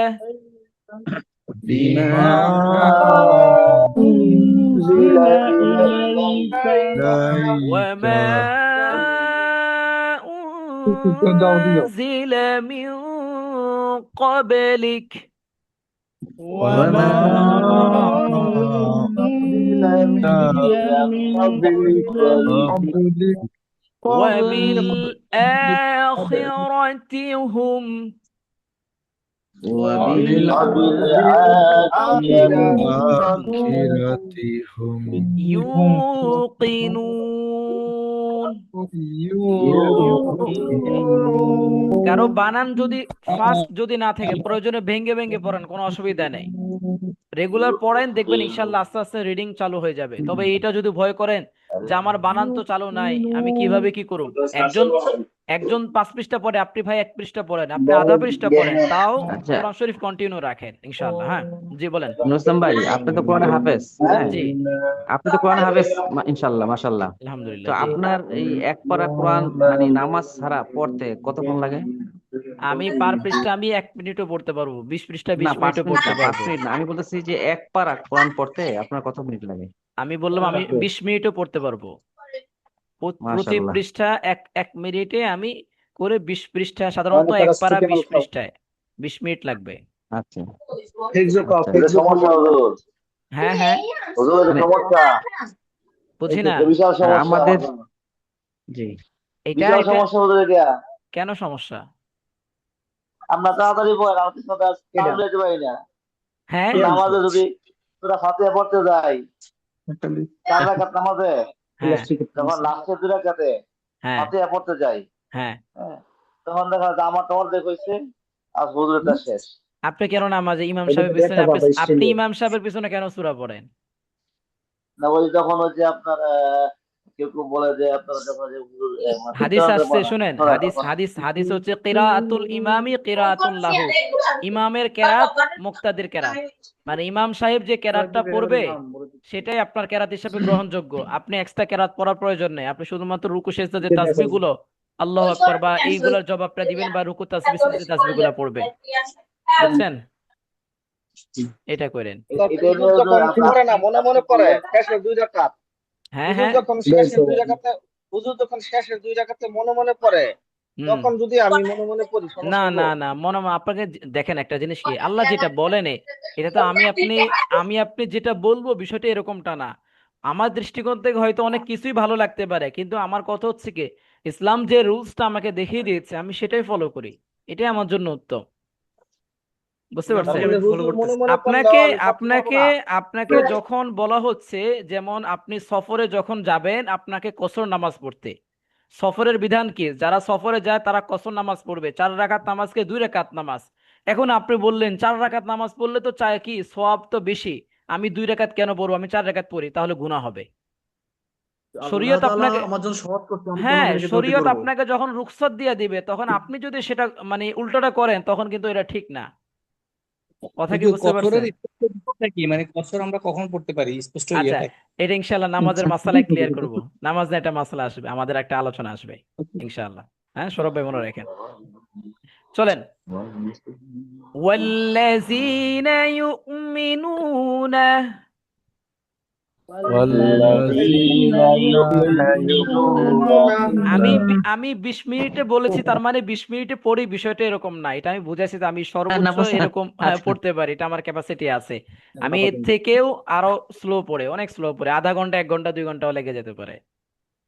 বিমা أنزل إليك وما أنزل من قبلك وما أنزل من قبلك وبالآخرة هم وبالآخرة هم يوقنون কারো বানান যদি ফার্স্ট যদি না থাকে প্রয়োজনে ভেঙ্গে ভেঙ্গে পড়েন, কোনো অসুবিধা নেই। রেগুলার পড়েন, দেখবেন ইনশাল্লাহ আস্তে আস্তে রিডিং চালু হয়ে যাবে। তবে এটা যদি ভয় করেন যে আমার বানান তো চালু নাই, আমি কিভাবে কি করব, একজন একজন 5 পৃষ্ঠা পড়ে, আপনি ভাই 1 পৃষ্ঠা পড়েন, আপনি আধা পৃষ্ঠা পড়েন, তাও আচ্ছা কোরআন শরীফ কন্টিনিউ রাখেন ইনশাল্লাহ। হ্যাঁ, জি বলেন। রুস্তম ভাই, আপনি তো কোরআন হাফেজ, হ্যাঁ, জি, আপনি তো কোরআন হাফেজ, ইনশাল্লাহ, মাশাল্লাহ। তো আলহামদুলিল্লাহ। জি, আপনার এই এক পারা কোরআন মানে নামাজ ছাড়া পড়তে কতক্ষণ লাগে? আমি পার পৃষ্ঠা আমি 1 মিনিটও পড়তে পারবো, 20 পৃষ্ঠা না, 20 মিনিটও 5 মিনিট পড়তে না, পাঁচ পারবো। মিনিট না, আমি বলতেছি যে এক পারা কোরআন পড়তে আপনার কত মিনিট লাগে? আমি বললাম আমি 20 মিনিটও পড়তে পারবো। প্রতি মাশাল্লাহ। পৃষ্ঠা এক এক মিনিটে আমি করে 20 পৃষ্ঠা, সাধারণত এক পারা 20 পৃষ্ঠায় 20 মিনিট লাগবে। আচ্ছা আচ্ছা। এটা সমস্যা হুজুর, হ্যাঁ হ্যাঁ, হুজুর এটা মানে সমস্যা, বুঝি না। বিশাল সমস্যা আমাদের, আমার জন্য। জি, এটা বিশাল এটা সমস্যা হুজুর এটা। কেন সমস্যা? আমরা তাড়াতাড়ি পড়েন, আমি তো কারণ যেতে পারি না। হ্যাঁ নামাজে যদি তোরা ফাতিহা পড়তে যাই 4 রাকাত নামাজে, হ্যাঁ যখন লাস্টের 2 রাকাতে হ্যাঁ ফাতিহা পড়তে যাই, হ্যাঁ, হ্যাঁ, তখন দেখা যায় আমার তোমার দেখ হয়েছে আর হুজুরেরটা শেষ। আপনি কেন নামাজে ইমাম সাহেবের পিছনে আপনি আপনি ইমাম সাহেবের পিছনে কেন সূরা পড়েন? না বলি তখন ওই যে আপনার কেউ কেউ বলে যে আপনারা যখন যে হুজুর হাদিস উচ্চারণটা আসছে, শুনেন, শোনায় হাদিস তখন হাদিস হাদিস হচ্ছে কিরাআতুল ইমামি কিরাআতুন লাহু, ইমামের কেরাত মুক্তাদির কেরাত, মানে ইমাম সাহেব যে কেরাতটা পড়বে সেটাই আপনার কেরাত হিসেবে গ্রহণযোগ্য। আপনি এক্সট্রা কেরাত পড়ার প্রয়োজন নেই, আপনি শুধুমাত্র রুকু সেজদা যে তাসবিহ গুলো আল্লাহু আকবার বা এইগুলোর জবাবটা দিবেন, বা রুকু তাসবিহ সেজদা তাসবিহ গুলো পড়বেন, বুঝছেন? এটা করেন। এটা নিয়ে হুজুর যখন হুজুর পড়ে না মনে মনে পড়ে শেষের 2 রাকাত, হ্যাঁ হুজুর হ্যাঁ, যখন শেষের 2 রাকাতে হুজুর যখন শেষের 2 রাকাতে মনে মনে পড়ে, হুম, তখন যদি আমি মনে মনে পড়ি না সমস্যা হবো? না না, মনে আপনাকে দেখেন একটা জিনিস কি, আল্লাহ যেটা বলেন এটা তো আমি আপনি যেটা বলবো বিষয়টা এরকমটা না। আমার দৃষ্টিকোণ থেকে হয়তো অনেক কিছুই ভালো লাগতে পারে, কিন্তু আমার কথা হচ্ছে কি, ইসলাম যে রুলসটা আমাকে দেখিয়ে দিয়েছে আমি সেটাই ফলো করি, এটাই আমার জন্য উত্তম। বুঝতে পারছেন? তাহলে হুজুর মনে মনে পড়লেও আপনাকে আমি করতে পারবো আপনাকে না? আপনাকে যখন বলা হচ্ছে, যেমন আপনি সফরে যখন যাবেন আপনাকে কসর নামাজ পড়তে, সফরের বিধান কি, যারা সফরে যায় তারা কসর নামাজ পড়বে, 4 রাকাত নামাজকে 2 রাকাত নামাজ। এখন আপনি বললেন 4 রাকাত নামাজ পড়লে তো চায় কি সওয়াব তো বেশি, আমি 2 রাকাত কেন পড়বো, আমি 4 রাকাত পড়ি, তাহলে গুনাহ হবে। আল্লাহ শরীয়ত তাআলা আপনাকে, আমার জন্য সহজ করছে, আমি কেন হ্যাঁ, নিজেকে ত্রুটি শরীয়ত করব? আপনাকে যখন রুখসত দিয়ে দিবে তখন আপনি যদি সেটা মানে উল্টোটা করেন তখন কিন্তু এটা ঠিক না। কথা কি হুজুর বুঝতে কসরের পারছেন? স্পষ্ট বিধানটা কি, মানে কসর আমরা কখন পড়তে পারি, স্পষ্ট আচ্ছা, ইয়েটা? এটা ইনশাল্লাহ নামাজের মাসালায় ক্লিয়ার করব। নামাজ না, একটা মাসালা আসবে, আমাদের একটা আলোচনা আসবে ইনশাল্লাহ। হ্যাঁ, সৌরভ ভাই মনে রাখেন। চলেন, ওয়াল্লাযীনা ইউমিনুনা, والذين يؤمنون আমি আমি 20 মিনিটে বলেছি, তার মানে 20 মিনিটে পড়ি বিষয়টা এরকম না, এটা আমি বুঝাইছি যে আমি সর্বোচ্চ নামাজ, এরকম আচ্ছা পড়তে পারি, এটা আমার ক্যাপাসিটি আছে। আমি এর থেকেও আরো স্লো পড়ে, অনেক স্লো পড়ে, আধা ঘন্টা 1 ঘন্টা 2 ঘন্টাও লেগে যেতে পারে,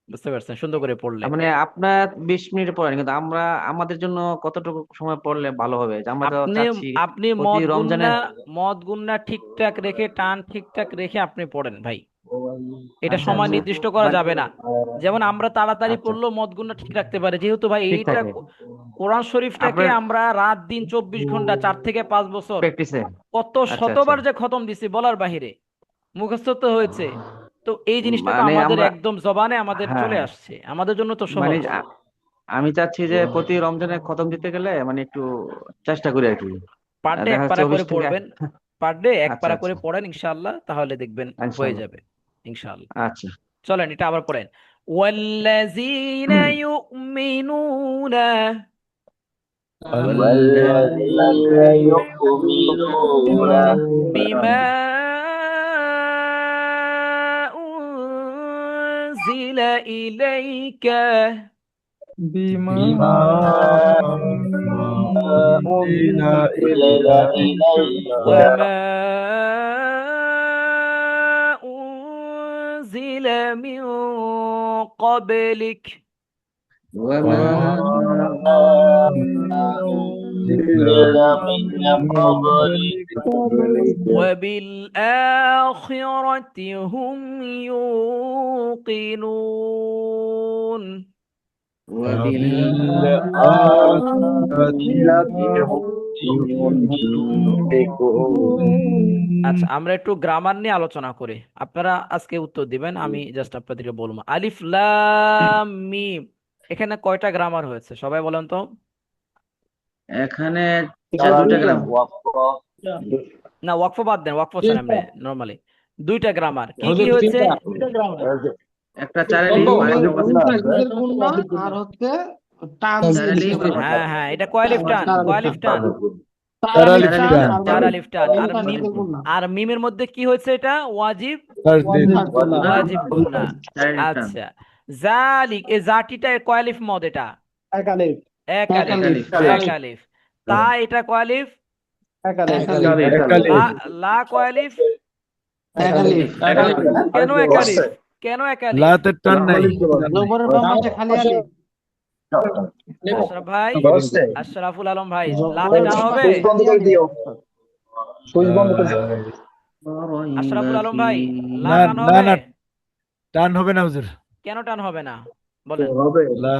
বুঝতে পারছেন, সুন্দর করে পড়লে। তার মানে আপনার 20 মিনিট পড়েন, কিন্তু আমরা আমাদের জন্য কতটুকু সময় পড়লে ভালো হবে? যে আমরা তো আপনি চাচ্ছি আপনি প্রতি মদ রমজানে। গুন্না, মদ গুন্না ঠিকঠাক রেখে, টান ঠিকঠাক রেখে আপনি পড়েন ভাই, এটা আচ্ছা সময় আচ্ছা, নির্দিষ্ট করা মানে যাবে না। যেমন আমরা তাড়াতাড়ি আচ্ছা, পড়লেও মদ গুন্না ঠিক রাখতে পারে, যেহেতু ভাই ঠিক এইটা থাকে কোরআন শরীফটাকে আপনার আমরা রাত দিন 24 ঘন্টা 4 থেকে 5 বছর প্র্যাকটিসে। কত আচ্ছা আচ্ছা, শতবার যে খতম দিছি বলার বাহিরে, মুখস্থ তো হয়েছে। তো এই জিনিসটা তো মানে আমাদের আমরা, একদম জবানে আমাদের হ্যাঁ, চলে আসছে, আমাদের জন্য তো মানে সহজ। আমি চাচ্ছি যে প্রতি রমজানে খতম দিতে গেলে মানে একটু চেষ্টা করি আর কি। পার ডে দেখা এক যাচ্ছে পারা করে 24 থেকে। পড়বেন, পার ডে এক আচ্ছা পারা করে আচ্ছা, পড়েন ইনশাআল্লাহ, তাহলে দেখবেন হয়ে ইনশাল্লাহ। যাবে ইনশাআল্লাহ। আচ্ছা। চলেন এটা আবার পড়েন, ওয়াল্লাযীনা ইউমিনুনা والذين يؤمنون বিমা উনজিলা ইলাইকা بما بما أنزل أنزل إليك إليك ওয়ামা উনজিলা মিন ক্বাবলিক وما وما أنزل أنزل من من قبلك قبلك وبالآخرة هم يوقنون وبالآخرة هم আচ্ছা, يوقنون আমরা একটু গ্রামার নিয়ে আলোচনা করি। আপনারা আজকে উত্তর দিবেন, আমি জাস্ট আপনাদেরকে বলবো। আলিফ লাম মিম, এখানে কয়টা গ্রামার হয়েছে সবাই বলেন তো? এখানে টিচার দুইটা গ্রাম। না, ওয়াকফ বাদ দেন, ওয়াকফ ছাড়েন তিনটা নরমালি। দুইটা গ্রামার কি কি হুজুর হয়েছে? তিনটা। তিনটা গ্রামার। একটা চার বলবো আলিফ আর একটা ওয়াজিব গুণটা গুণা। নিজের গুণ না আর হচ্ছে টান চার আলিফ আর হ্যাঁ হ্যাঁ, এটা কয় আলিফ টান? চার কয় আলিফ আলিফ টান টান? চার চার আলিফ আলিফ টান টান। আর চার মানে আলিফ টান। আর গুণটা মিম, নিজের গুণ না আর মিমের মধ্যে কি হয়েছে? এটা ওয়াজিব, ترديد ওয়াজিব গুন্না। চার আলিফ টান। আচ্ছা, জালিক, এই জাটিটা কয় আলিফ মদ? এটা এক আলিফ, এক এক আলিফ। আলিফ এক আলিফ। তা এটা কয় আলিফ? এক আলিফ, এক আলিফ লা, أكاليف লা কয় আলিফ? এক আলিফ কেন এক আলিফ? কেন এক আলিফ? لا تتنى জবরের বাম পাশে খালি আলিফ আশরাফ ভাই, আশরাফুল আলম ভাই, লাতে জবরের টান বাম হবে? পাশে খালি আলিফ আশরাফুল আলম ভাই, লা না টান না হবে? না টান হবে না হুজুর কেন টান হবে না বলেন? লা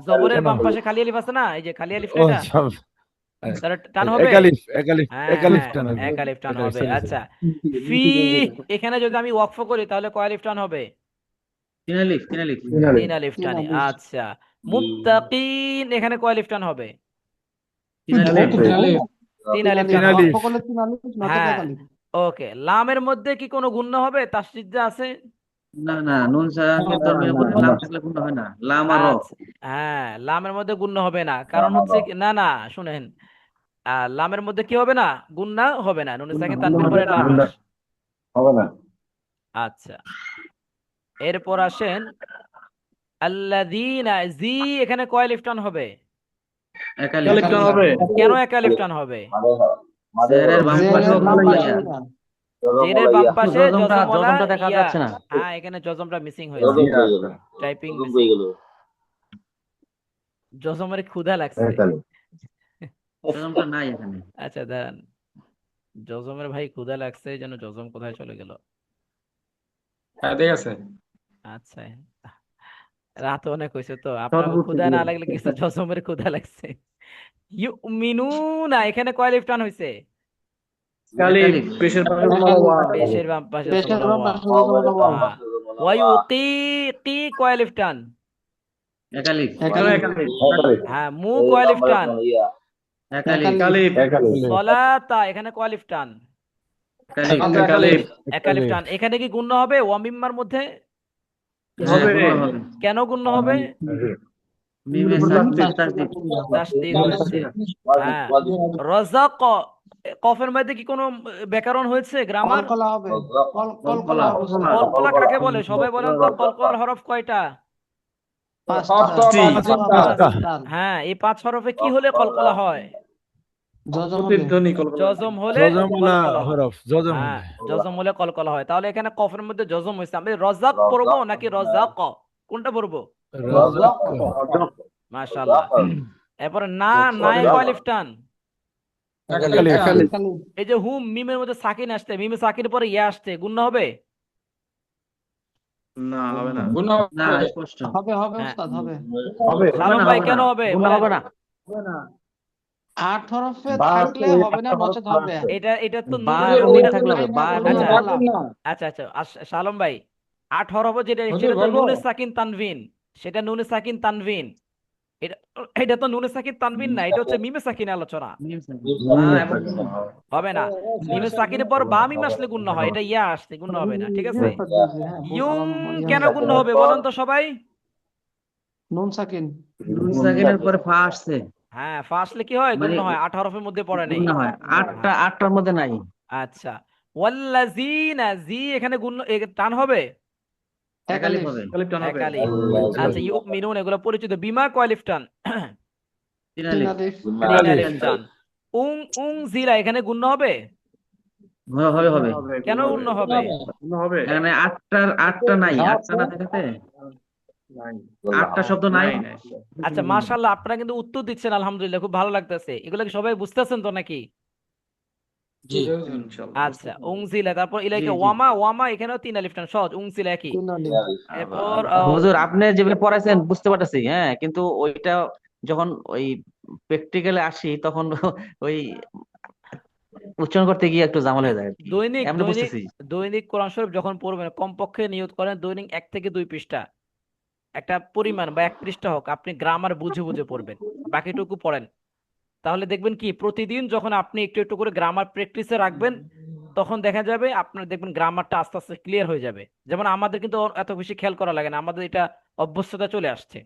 জবরের কেন বাম পাশে খালি আলিফ আছে না, এই যে খালি আলিফ ও এটা, সব তার টান হবে? একালিফ হ্যাঁ, টান হবে এক আলিফ টান হবে। sorry, sorry. আচ্ছা, ফি, এখানে যদি আমি ওয়াকফ করি তাহলে কয় আলিফ টান হবে? তিন আলিফ, তিন আলিফ। তিন আলিফ তিন টানি। আলিফ আচ্ছা, মুত্তাকিন, এখানে কয় আলিফ টান হবে? তিন আলিফ। তিন আলিফ তিন তিন আলিফ আলিফ টান হবে। ওয়াকফ করলে তিন আলিফ নচেত হ্যাঁ, এক আলিফ ওকে। লামের মধ্যে কি কোনো গুণ হবে? তাসদীদ যে আছে? না না, নুন সাকিন তনবির উপরে লাম থাকলে গুণ হয় না। লাম আর র। আচ্ছা, হ্যাঁ, লামের মধ্যে গুণ হবে না, কারণ হচ্ছে না না, শুনেন, লামের মধ্যে কি হবে না? গুন্না হবে না, নুন সাকিন তানবির পরে লাম আসে। আচ্ছা, এরপর আসেন আল্লাযীনা, জি, এখানে কয় আলিফ টান হবে? এক এক আলিফ। আলিফ টান হবে। কেন এক আলিফ টান হবে? জেরের বাম পাশে জেরের বাম জজমওয়ালা পাশে ইয়া। ইয়া জেরের বাম পাশে জজমওয়ালা জজমটা দেখা ইয়া। যাচ্ছে না। হ্যাঁ, এখানে জজমটা মিসিং হয়েছে, টাইপিং মিসিং। জজমের ক্ষুধা লাগছে। জজমটা নাই এখানে। আচ্ছা দাঁড়ান, জজমের ভাই ক্ষুধা লাগছে, এই জন্য জজম কোথায় চলে গেল? আচ্ছা, রাত অনেক হয়েছে তো, আপনার ক্ষুধা না লাগলে কিছু, জজমের ক্ষুধা লাগছে। ইউমিনুনা, এখানে কয় আলিফ টান হয়েছে? এক আলিফ, আলিফ। পেশের পাশে এক জমা আলিফ ওয়া। পেশের বাম পাশে পেশের জবর বাম ওয়া। পাশে জবরের ওয়াও হ্যাঁ, ওয়ায়ুকি, কি কয় আলিফ টান? এক আলিফ। এক কেন আলিফ এক আলিফ? হ্যাঁ, মু কয় আলিফ টান? এক এক আলিফ। আলিফ আলিফ, সলাতা, এখানে কয় আলিফ টান? এক আলিফ। এক আলিফ এক আলিফ টান। এখানে কি গুণ্য হবে ওয়া মিম্মার মধ্যে? হ্যাঁ, হবে। গুণ হবে। কেন গুণ্য হবে? মিমে সাকিন তাসদীদ। তাসদীদ হয়েছে। হ্যাঁ, রাযাক, কফের মধ্যে কি কোনো ব্যাকরণ হয়েছে, গ্রামার? কলকলা হবে কলকলা। কলকলা হবে কলকলা কাকে বলে সবাই বলেন তো? কলকলার হরফ কয়টা? পাঁচটা পাঁচটা। হ্যাঁ, এই 5 হরফে কি হলে কলকলা হয়? জজম হলে প্রতিধ্বনি কলকলা। জজম হলে জজমুলা কলকলা হয়। হরফ জজম হ্যাঁ, হলে জজম হলে কলকলা হয়। তাহলে এখানে কফের মধ্যে জজম হয়েছে, আমি রজাক পড়বো নাকি রজাক, কোনটা পড়বো? রাজাক মাশাআল্লাহ। এরপরে না, নায়ে কয় আলিফ টান? একালিফ এক আলিফ এই যে হুম, মিমের মধ্যে সাকিন আসছে, মিমে সাকিনের পরে ইয়া আসছে, গুণ হবে? না, হবে না। না, স্পষ্ট। হবে হবে হ্যাঁ। উস্তাদ হবে সালম ভাই, কেন হবে গুণ বলেন? হবে না। 8 হরফে থাকলে হবে না নচেত হবে এটা তো বা নুনের, এবং মিম এটা, থাকলে হবে। বা এবং আচ্ছা মিম থাকলে হবে। আচ্ছা আচ্ছা, সালম ভাই, 8 হরফ যেটা, সেটা তো নুনে সাকিন তানভিন, সেটা নুনে সাকিন তানভিন। এটা, এটা তো নুনে সাকিন তানভিন না, এটা হচ্ছে মিমে সাকিন আলোচনা। মিম সাকিন। বা এবং মিম। হবে না, মিমে সাকিনের পর বা মিম আসলে গুণ হয়, এটা ইয়া আসছে, গুণ হবে না, ঠিক আছে? ইউং, কেন গুণ হবে বলেন তো সবাই? নুন সাকিন নুন সাকিনের পরে ফা আসছে। হ্যাঁ, ফা আসলে কি হয়? মানে গুণ হয়, 8 হরফের মধ্যে পড়ে নেই। গুণ হয়। আটটার মধ্যে নাই। আচ্ছা, ওয়াল্লাযিনা, জি, এখানে গুণ, টান হবে? এক আলিফ হবে। আলিফ টান হবে। এক আলিফ। আচ্ছা, ইউমিনুন, এগুলো পরিচিত। বিমা কয় আলিফ টান? তিন তিন আলিফ। আলিফ 3 আলিফ টান। উং জিলা, এখানে গুণ হবে? হবে হবে। কেন গুণ হবে? হবে। এখানে আটটা নাই। আটটা না থাকাতে আটটা শব্দ নাই। নাই। আচ্ছা, মাশাআল্লাহ, আপনারা কিন্তু উত্তর দিচ্ছেন, আলহামদুলিল্লাহ, খুব ভালো লাগতেছে। এগুলো কি সবাই বুঝতেছেন তো নাকি? জি ইনশাআল্লাহ বুঝতে আচ্ছা, পারলাম। উংজিলা, তারপর জি ইলাইকা জি ওয়ামা, ওয়ামা এখানেও তিন আলিফ টান, সহজ, উংজিলা একই। তিন আলিফ। এরপর হুজুর আপনি যেভাবে পড়াইছেন বুঝতে পারতেছি, হ্যাঁ, কিন্তু ওইটা যখন ওই প্র্যাকটিক্যালে আসি তখন ওই উচ্চারণ করতে গিয়ে একটু ঝামেলা হয়ে যায় আর কি। দৈনিক এমনি দৈনিক বুঝতেছি। দৈনিক কোরআন শরীফ যখন পড়বেন কমপক্ষে নিয়ত করেন দৈনিক 1 থেকে 2 পৃষ্ঠা, একটা পরিমাণ বা 1 পৃষ্ঠা হোক, আপনি গ্রামার বুঝে বুঝে পড়বেন, বাকিটুকু পড়েন। তাহলে দেখবেন কি প্রতিদিন যখন আপনি একটু একটু করে গ্রামার প্র্যাকটিসে রাখবেন, তখন দেখা যাবে আপনার দেখবেন গ্রামারটা আস্তে আস্তে ক্লিয়ার হয়ে যাবে। যেমন আমাদের কিন্তু এত বেশি খেয়াল করা লাগে না, আমাদের এটা অভ্যস্ততা চলে আসছে।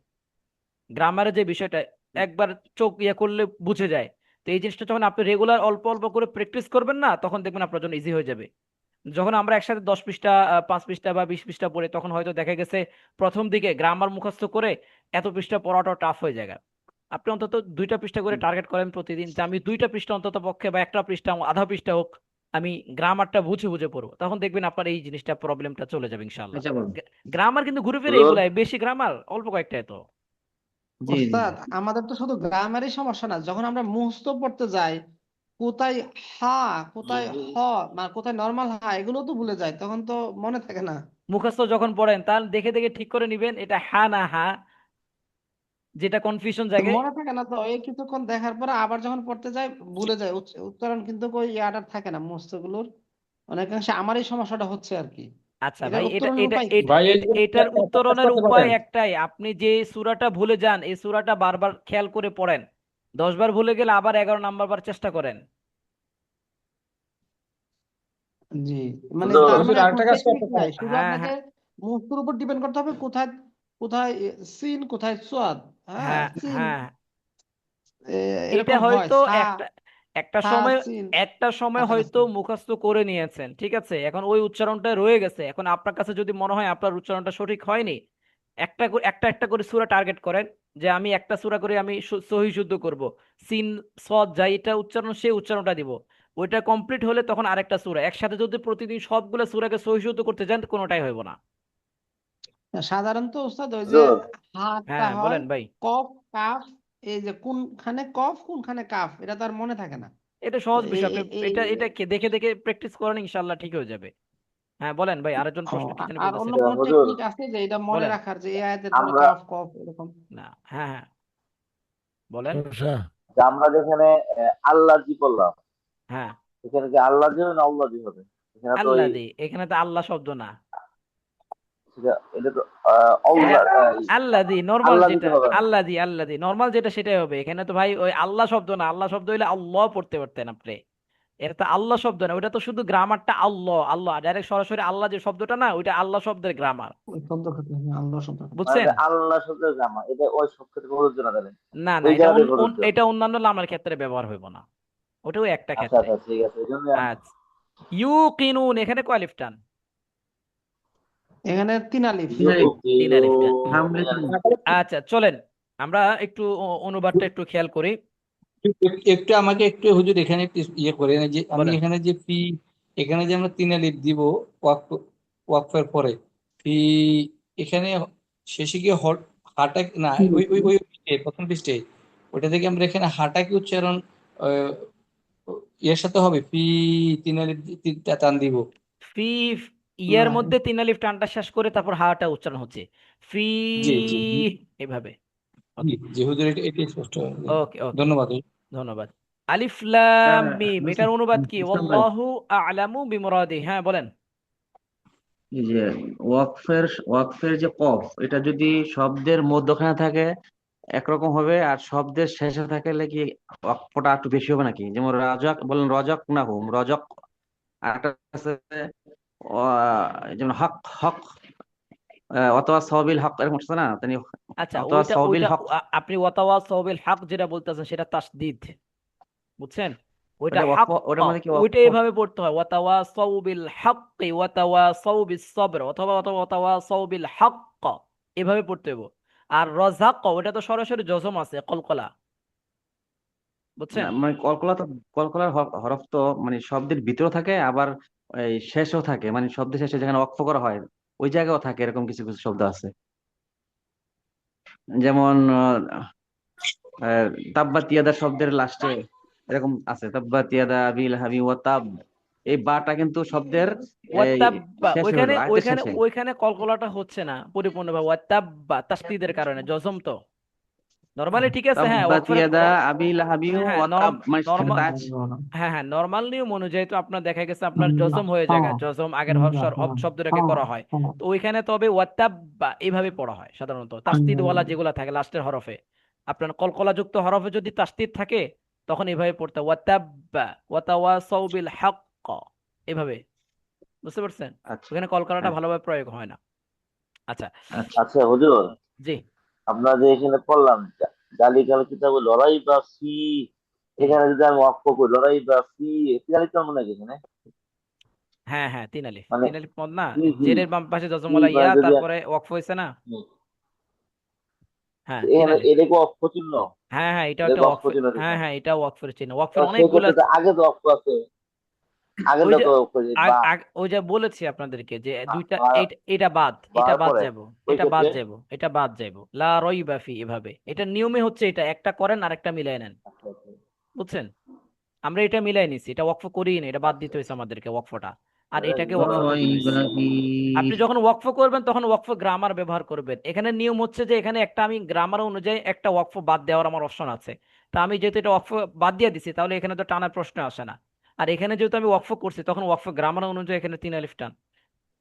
গ্রামারের যে বিষয়টা একবার চোখ ইয়ে করলে বুঝে যায়। তো এই জিনিসটা যখন আপনি রেগুলার অল্প অল্প করে প্র্যাকটিস করবেন না, তখন দেখবেন আপনার জন্য ইজি হয়ে যাবে। যখন আমরা একসাথে 10 পৃষ্ঠা 5 পৃষ্ঠা বা 20 পৃষ্ঠা পড়ে, তখন হয়তো দেখা গেছে প্রথম দিকে গ্রামার মুখস্থ করে এত পৃষ্ঠা পড়াটা টাফ হয়ে যায়। আপনি অন্তত 2টা পৃষ্ঠা করে টার্গেট করেন প্রতিদিন, যে আমি 2টা পৃষ্ঠা অন্তত পক্ষে বা 1টা পৃষ্ঠা আধা পৃষ্ঠা হোক আমি গ্রামারটা বুঝে বুঝে পড়বো, তখন দেখবেন আপনার এই জিনিসটা প্রবলেমটা চলে যাবে ইনশাল্লাহ। আচ্ছা বলুন। গ্রামার কিন্তু ঘুরে ফিরে এগুলাই, বেশি গ্রামার অল্প কয়েকটাই তো। জি জি ওস্তাদ আমাদের তো শুধু গ্রামারই সমস্যা না, যখন আমরা মুখস্থ পড়তে যাই কোথায় হা, কোথায় হ, মানে কোথায় নর্মাল হা, এগুলো তো ভুলে যায়, তখন তো মনে থাকে না। মুখস্থ যখন পড়েন তাহলে দেখে দেখে ঠিক করে নিবেন এটা হা না হা, যেটা কনফিউশন তো জাগে। মনে থাকে না, তো এই কিছুক্ষণ দেখার পরে আবার যখন পড়তে যাই ভুলে যায়, উচ্চারণ কিন্তু ওই ইয়াটা থাকে না মুখস্থ গুলোর। অনেকাংশে আমার এই সমস্যাটা হচ্ছে আর কি। আচ্ছা এটার ভাই, এটা উত্তরণের এটা উপায় কি? এটা এটা- এটার উত্তরণের উপায় একটাই, আপনি যে সূরাটা ভুলে যান এই সূরাটা বারবার খেয়াল করে পড়েন। 10 বার ভুলে গেলে আবার 11 নাম্বার বার চেষ্টা করেন। জি, মানে তার হুজুর মানে কোনো আরেকটা কাজ টেকনিক করতে নাই, পারেন। শুধু হ্যাঁ আপনাকে হ্যাঁ মুখের উপর ডিপেন্ড করতে হবে কোথায় কোথায় সিন, কোথায় সোয়াদ। হ্যাঁ, হ্যাঁ সিন হ্যাঁ, এটা এরকম হয়, হয়তো সা, একটা একটা সা, সময় সিন একটা সময় কাছাকাছি। হয়তো মুখস্থ করে নিয়েছেন, ঠিক আছে, এখন ওই উচ্চারণটা রয়ে গেছে। এখন আপনার কাছে যদি মনে হয় আপনার উচ্চারণটা সঠিক হয়নি, একটা একটা করে সূরা টার্গেট করেন, যে আমি একটা সূরা করে আমি সহি শুদ্ধ করব, সিন সদ যাই এটা উচ্চারণ সেই উচ্চারণটা দিব। ওইটা কমপ্লিট হলে তখন আরেকটা সূরা একসাথে যদি প্রতিদিন সবগুলো সূরাকে সহি শুদ্ধ করতে যান কোনোটাই হইব না। সাধারণত ওস্তাদ ওই যে হাতটা হ্যাঁ হয় বলেন ভাই। কফ কাফ, এই যে কোনখানে কফ কোনখানে কাফ এটা তার মনে থাকে না। এটা তো সহজ এই বিষয়, আপনি এই এই- এটা এটা দেখে দেখে প্র্যাকটিস করেন, ইনশাল্লাহ ঠিক হয়ে যাবে। হ্যাঁ বলেন ভাই, আরেকজন ও, প্রশ্ন কি যেন আর অন্য বলতেছিলেন। কোনো টেকনিক আছে যে এটা মনে বলেন। রাখার, যে এই আয়াতের পরে কাফ কফ এরকম? না, হ্যাঁ হ্যাঁ বলেন। আচ্ছা, হ্যাঁ, ওই আল্লাহ দি, এখানে তো আল্লাহ শব্দ না, এটা তো এটা আল্লাহ আল্লাহ দি নর্মাল আল্লাহ যেটা, দিতে হবে না। আল্লাহ দি নর্মাল যেটা সেটাই হবে। এখানে তো ভাই ওই আল্লাহ শব্দ না, আল্লাহ শব্দ হইলে আল্লাহ পড়তে পারতেন আপনি। এটা তো আল্লাহ শব্দ না, ওটা তো শুধু গ্রামারটা আল্লাহ আল্লাহ, ডাইরেক্ট সরাসরি আল্লাহ যে শব্দটা না, ওইটা আল্লাহ শব্দের গ্রামার, ওই শব্দ ক্ষেত্রে আল্লাহ শব্দ। মানে বুঝছেন? এটা আল্লাহ শব্দের জামা, এটা ওই সব ক্ষেত্রে প্রযোজ্য না তাহলে, না না, ওই এটা জায়গাতে প্রযোজ্য। এটা অন্যান্য লামার ক্ষেত্রে ব্যবহার হইব না, ওটাও একটা আচ্ছা ক্ষেত্রে। আচ্ছা ঠিক আছে, এই জন্য আচ্ছা, ইউ কিনুন এখানে কয় আলিফ টান? এখানে তিন আলিফ। তিন আলিফ টান। হামলে আচ্ছা চলেন আমরা একটু অনুবাদটা একটু খেয়াল করি। একটু আমাকে একটু হুজুর এখানে একটু ইয়ে করে যে আমি বলেন। এখানে যে ফি, এখানে যে আমরা তিন আলিফ দিব ওয়াকফ, ওয়াকফের পরে ফি, এখানে শেষে গিয়ে হাটা না, ওই ওই ওই প্রথম পৃষ্ঠে ওটা থেকে আমরা এখানে হাটা কি উচ্চারণ আহ, ইয়ের সাথে হবে ফি, তিন আলিফ তিনটা টান দিব। ফি, ইয়ার না, মধ্যে তিন আলিফ টানটা শেষ করে তারপর হাটা উচ্চারণ হচ্ছে ফি, জি জি এভাবে। জি ওকে জি হুজুর, এটা স্পষ্ট হয়ে গেল। ওকে ওকে, ধন্যবাদ হুজুর। ধন্যবাদ। আলিফ লাম মিম এটার অনুবাদ কি? ইসলাম ভাই, ওয়াল্লাহু আ'লামু বিমুরাদি, হ্যাঁ বলেন। এই যে ওয়াকফের যে কফ, এটা যদি শব্দের মধ্যখানে থাকে একরকম হবে, আর শব্দের শেষে থাকলে কি ওয়াকফটা একটু বেশি হবে নাকি? যেমন রাজক বলেন, রজক না হুম রজক, আর একটা আছে যেমন হক হক, অথবা সবিল হক, এরকম আছে না তেমনি, আচ্ছা অথবা ওইটা সবিল ওইটা হক। আপনি ওয়াতাওয়াসাউ বিল হক যেটা বলতেছেন সেটা তাসদিদ, বুঝছেন? ওইটা ওটা ওয়াকফ, হক, ওটার মধ্যে কি ওইটা ওয়াকফ? এভাবে পড়তে হয়, ওয়াতাওয়াসাউ বিল হাক্কি ওয়াতাওয়াসাউ বিস সবর, অথবা অথবা ওয়াতাওয়াসাউ বিল হক, এভাবে পড়তে হবে। আর রাযাক ওটা তো সরাসরি জজম আছে, কলকলা, না বুঝছেন? মানে কলকলার হরফ তো মানে শব্দের ভিতরেও থাকে, আবার এই শেষও থাকে, মানে শব্দের শেষে যেখানে ওয়াকফ করা হয় ওই জায়গাও থাকে, এরকম কিছু কিছু শব্দ আছে। যেমন তাব্বাত ইয়াদা শব্দের লাস্টে এরকম আছে, তাব্বাত ইয়াদা আবি লাহাবি ওয়া তাব। এই বাটা কিন্তু শব্দের এই ওয়াত্তাব্বা, শেষে ওইখানে হলো, আয়াতের ওইখানে শেষে। ওইখানে কলকলাটা হচ্ছে না পরিপূর্ণভাবে, ওয়াত্তাব্বা তাসদীদের কারণে জজম তো নরমালি ঠিক আছে। হ্যাঁ তাব্বাত ওয়াকফের ইয়াদা আবি লাহাবি হ্যাঁ ওয়া তাব, মানে নরমাল তাজ। হ্যাঁ হ্যাঁ নরমাল নিয়ম অনুযায়ী তো আপনার দেখা গেছে আপনার জজম হয়ে যায়, জজম আগের শব্দটাকে করা হয়। তো ওইখানে তবে ওয়াত্তাব্বা এইভাবে পড়া হয় সাধারণত, তাসদিদ ওয়ালা যেগুলা থাকে লাস্টের হরফে, আপনার কলকলা যুক্ত হরফে যদি তাসদিদ থাকে তখন এইভাবে পড়তে হয়, ওয়াত্তাব্বা ওয়াতাওয়াসাউ বিল হক, এইভাবে। বুঝতে পারছেন? আচ্ছা ওখানে কলকলাটা আচ্ছা ভালোভাবে প্রয়োগ হয় না। আচ্ছা। আচ্ছা। আচ্ছা হুজুর, জি। আমরা যে এখানে পড়লাম জালিকাল কিতাবু লড়াই বা ফি, হুম। এখানে যদি আমি ওয়াক্ফ করি লড়াই বা ফি, তিন আলিফ মনে হয় এখানে, হ্যাঁ হ্যাঁ মানে তিন আলিফ মদ না, ফি ফি জেরের বাম পাশে ফি জজমওয়ালা মানে ইয়া, যদি তারপরে ওয়াকফ হয়েছে না। হুম, হ্যাঁ তিন এখানে আলিফ। এটাকে ওয়াক্ফ চিহ্ন, হ্যাঁ হ্যাঁ এটাও একটা এটাকে ওয়াক্ফ ওয়াকফ। চিহ্ন হ্যাঁ দিতাম। হ্যাঁ এটা ওয়াকফের চিহ্ন, ওয়াকফের তাহলে অনেকগুলা। সেক্ষেত্রে তো আগে তো ওয়াক্ফ আছে, আগে ওই তো যে ওয়াক্ফ আছে, বা ওই যে বলেছি আপনাদেরকে যে দুইটা, বা এটা বাদ, এটা বার বাদ পরে, যাব, ওই এটা বাদ ক্ষেত্রে যাব, এটা বাদ যাব, লা রাইবা ফি, এভাবে। এটা নিয়মে হচ্ছে এটা একটা করেন আর একটা মিলাই নেন। আচ্ছা আচ্ছা বুঝছেন? আমরা এটা মিলাই নিছি, এটা ওয়াকফ করিই না, এটা বাদ আচ্ছা দিতে হয়েছে আমাদেরকে ওয়াকফটা, আর আচ্ছা, এটাকে ওয়াকফ করতে হয়েছে। রাইবা ফি। আপনি যখন ওয়াকফ করবেন তখন ওয়াকফ গ্রামার ব্যবহার করবেন। এখানে নিয়ম হচ্ছে যে এখানে একটা আমি গ্রামার অনুযায়ী একটা ওয়াকফ বাদ দেওয়ার আমার অপশন আছে। তা আমি যেহেতু এটা ওয়াকফ বাদ দিয়ে দিছি তাহলে এখানে তো টানার প্রশ্ন আসে না। আর এখানে যেহেতু আমি ওয়াকফ করছি তখন ওয়াকফ গ্রামার অনুযায়ী এখানে তিন আলিফ টান।